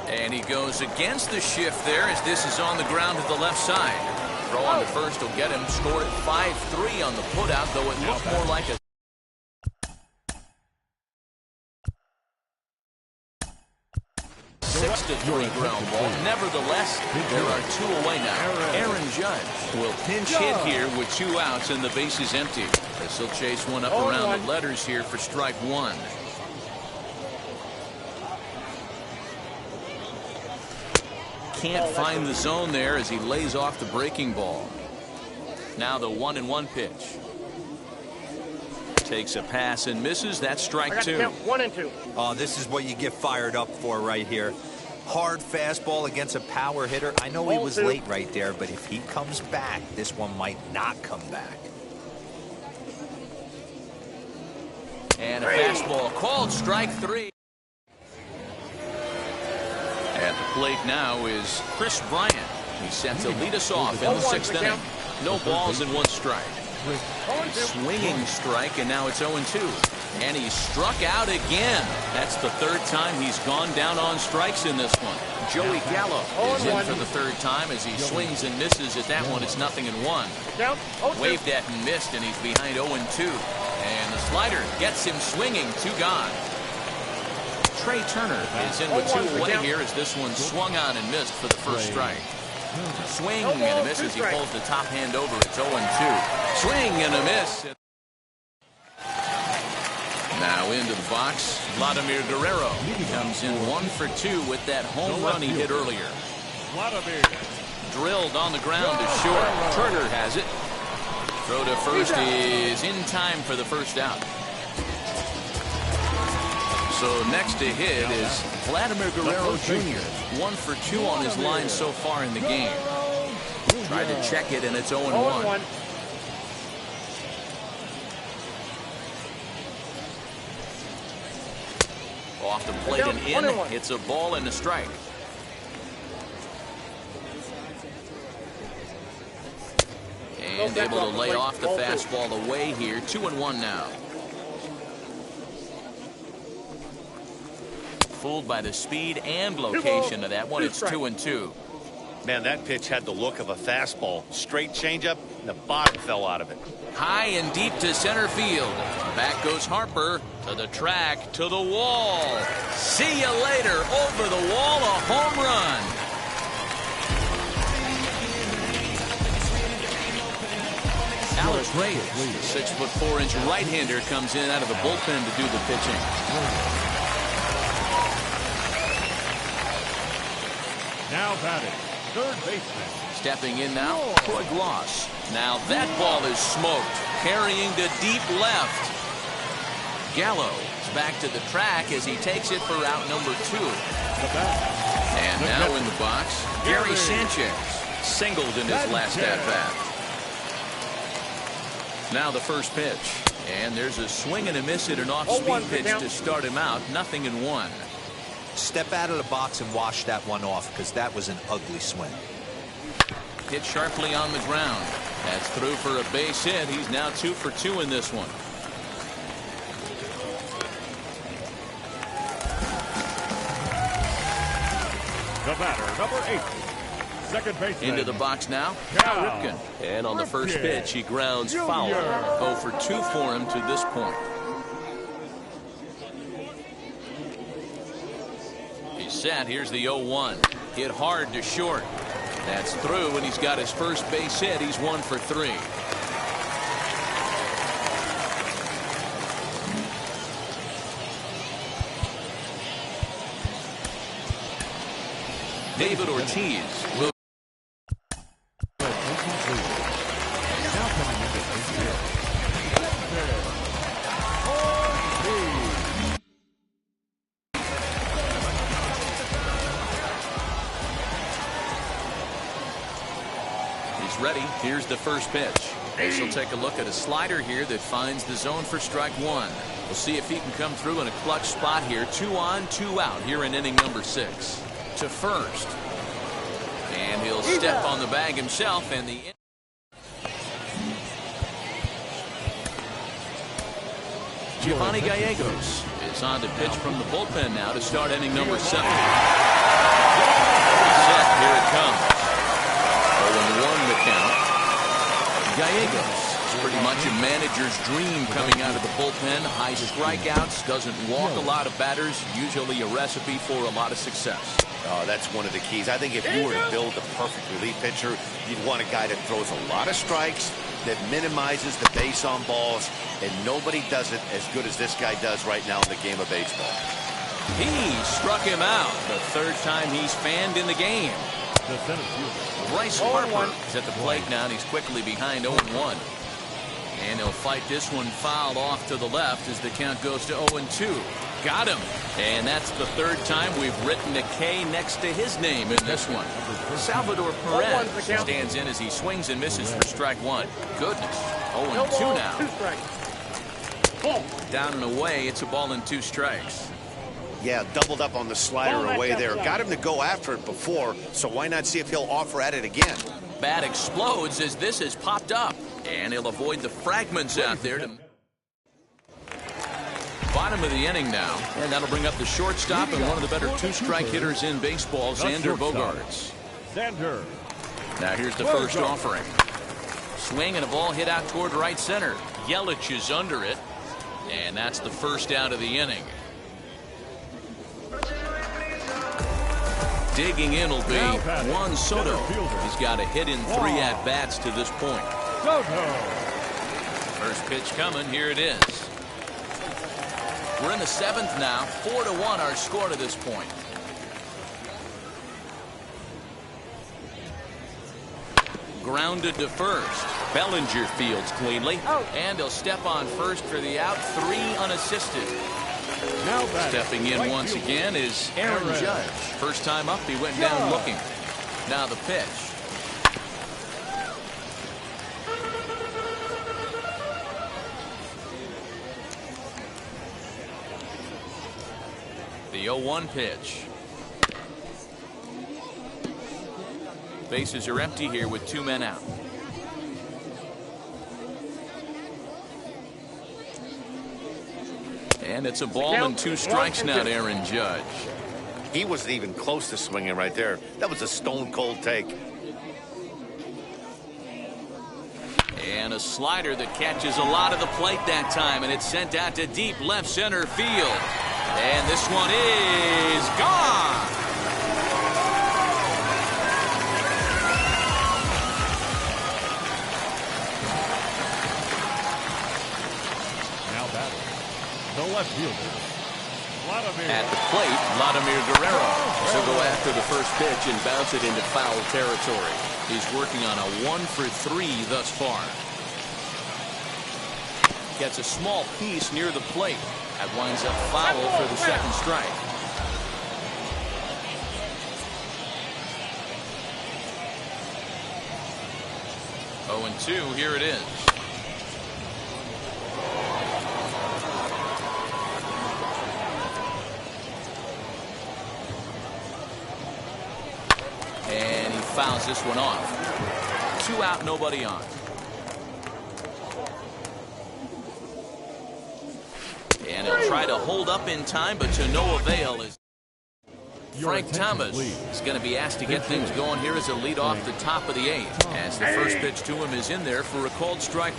And he goes against the shift there as this is on the ground to the left side. Throw on to first will get him. Scored at 5-3 on the putout, though it looked more like a 6-3 ground ball. Nevertheless, there are 2 away now. Aaron Judge will pinch hit here with 2 outs and the base is empty. This will chase one up around the letters here for strike 1. Can't find the zone there as he lays off the breaking ball. Now the 1-1 pitch. Takes a pass and misses. That's strike 2. 1-2. Oh, this is what you get fired up for right here. Hard fastball against a power hitter. I know he was late right there, but if he comes back, this one might not come back. And a fastball called strike 3. At the plate now is Chris Bryant. He's set to lead us off in the 6th inning. No balls and 1 strike. Swinging strike, and now it's 0-2. And he's struck out again. That's the 3rd time he's gone down on strikes in this one. Joey Gallo is in for the 3rd time as he swings and misses at that one. It's 0-1. Waved at and missed, and he's behind 0-2. And the slider gets him swinging. 2 gone. Trey Turner is in with 2 away here as this one swung on and missed for the first strike. Swing and a miss as he pulls the top hand over. It's 0-2. Swing and a miss. Now into the box, Vladimir Guerrero. He comes in 1 for 2 with that home run he hit earlier. Drilled on the ground to short. Turner has it. Throw to first is in time for the first out. So next to hit is Vladimir Guerrero Jr. 1 for 2 on his line so far in the game. Tried to check it, and it's 0-1. Off the plate and in. It's a ball and a strike. And able to lay off the fastball away here. 2-1 now. Fooled by the speed and location of that one. It's 2-2. Man, that pitch had the look of a fastball. Straight changeup, and the bottom fell out of it. High and deep to center field. Back goes Harper to the track, to the wall. See you later. Over the wall, a home run. Alex Reyes, the 6'4" right-hander, comes in out of the bullpen to do the pitching. Now batting, third baseman. Stepping in now, Troy Gloss. Now that ball is smoked, carrying to deep left. Gallo is back to the track as he takes it for out number 2. And now in the box, Gary Sanchez singled in his last at-bat. Now the first pitch, and there's a swing and a miss at an off-speed pitch to start him out. 0-1. Step out of the box and wash that one off, because that was an ugly swing. Hit sharply on the ground. That's through for a base hit. He's now 2 for 2 in this one. The batter, number 8. Second baseman. Into the box now, Cal Ripken. And on the first pitch, he grounds foul. 0 for 2 for him to this point. He's set. Here's the 0-1. Hit hard to short. That's through, and he's got his first base hit. He's 1 for 3. David Ortiz will. Ready. Here's the first pitch. This will take a look at a slider here that finds the zone for strike 1. We'll see if he can come through in a clutch spot here. 2 on, 2 out here in inning number 6. To first. And he'll step on the bag himself, and the Giovanni Gallegos is on to pitch from the bullpen now to start inning number 7. Set. Here it comes. 0-1 the count. Gallegos is pretty much a manager's dream coming out of the bullpen. High strikeouts, doesn't walk a lot of batters, usually a recipe for a lot of success. Oh, that's one of the keys. I think if you were to build a perfect relief pitcher, you'd want a guy that throws a lot of strikes, that minimizes the base on balls, and nobody does it as good as this guy does right now in the game of baseball. He struck him out the 3rd time he's fanned in the game. Bryce Harper is at the plate now, and he's quickly behind 0-1. And he'll fight this one foul off to the left as the count goes to 0-2. Got him. And that's the 3rd time we've written a K next to his name in this one. Salvador Perez stands in as he swings and misses for strike 1. Goodness. 0-2 now. Down and away, it's a ball and 2 strikes. Yeah, doubled up on the slider away there. Got him to go after it before, so why not see if he'll offer at it again? Bat explodes as this has popped up, and he'll avoid the fragments out there. Bottom of the inning now, and that'll bring up the shortstop and one of the better 2-strike hitters in baseball, Xander Bogaerts. Now here's the first offering. Swing and a ball hit out toward right center. Yelich is under it, and that's the first out of the inning. Digging in will be Juan Soto. He's got a hit in 3 at-bats to this point. First pitch coming. Here it is. We're in the 7th now. 4-1 our score to this point. Grounded to first. Bellinger fields cleanly. And he'll step on first for the out. 3 unassisted. Now stepping in once again is Aaron Judge. First time up, he went down looking. Now the pitch. The 0-1 pitch. Bases are empty here with 2 men out. And it's a ball and 2 strikes now to Aaron Judge. He wasn't even close to swinging right there. That was a stone-cold take. And a slider that catches a lot of the plate that time, and it's sent out to deep left center field. And this one is gone. Now batting, the left fielder, Vladimir. At the plate, Vladimir Guerrero. He'll go after the first pitch and bounce it into foul territory. He's working on a 1-for-3 thus far. Gets a small piece near the plate. That winds up foul for the second strike. Oh, and 2, here it is. And he fouls this one off. 2 out, nobody on. And he'll try to hold up in time, but to no avail. As Frank Thomas is going to be asked to get things going here as a lead off the top of the 8th. As the first pitch to him is in there for a called strike.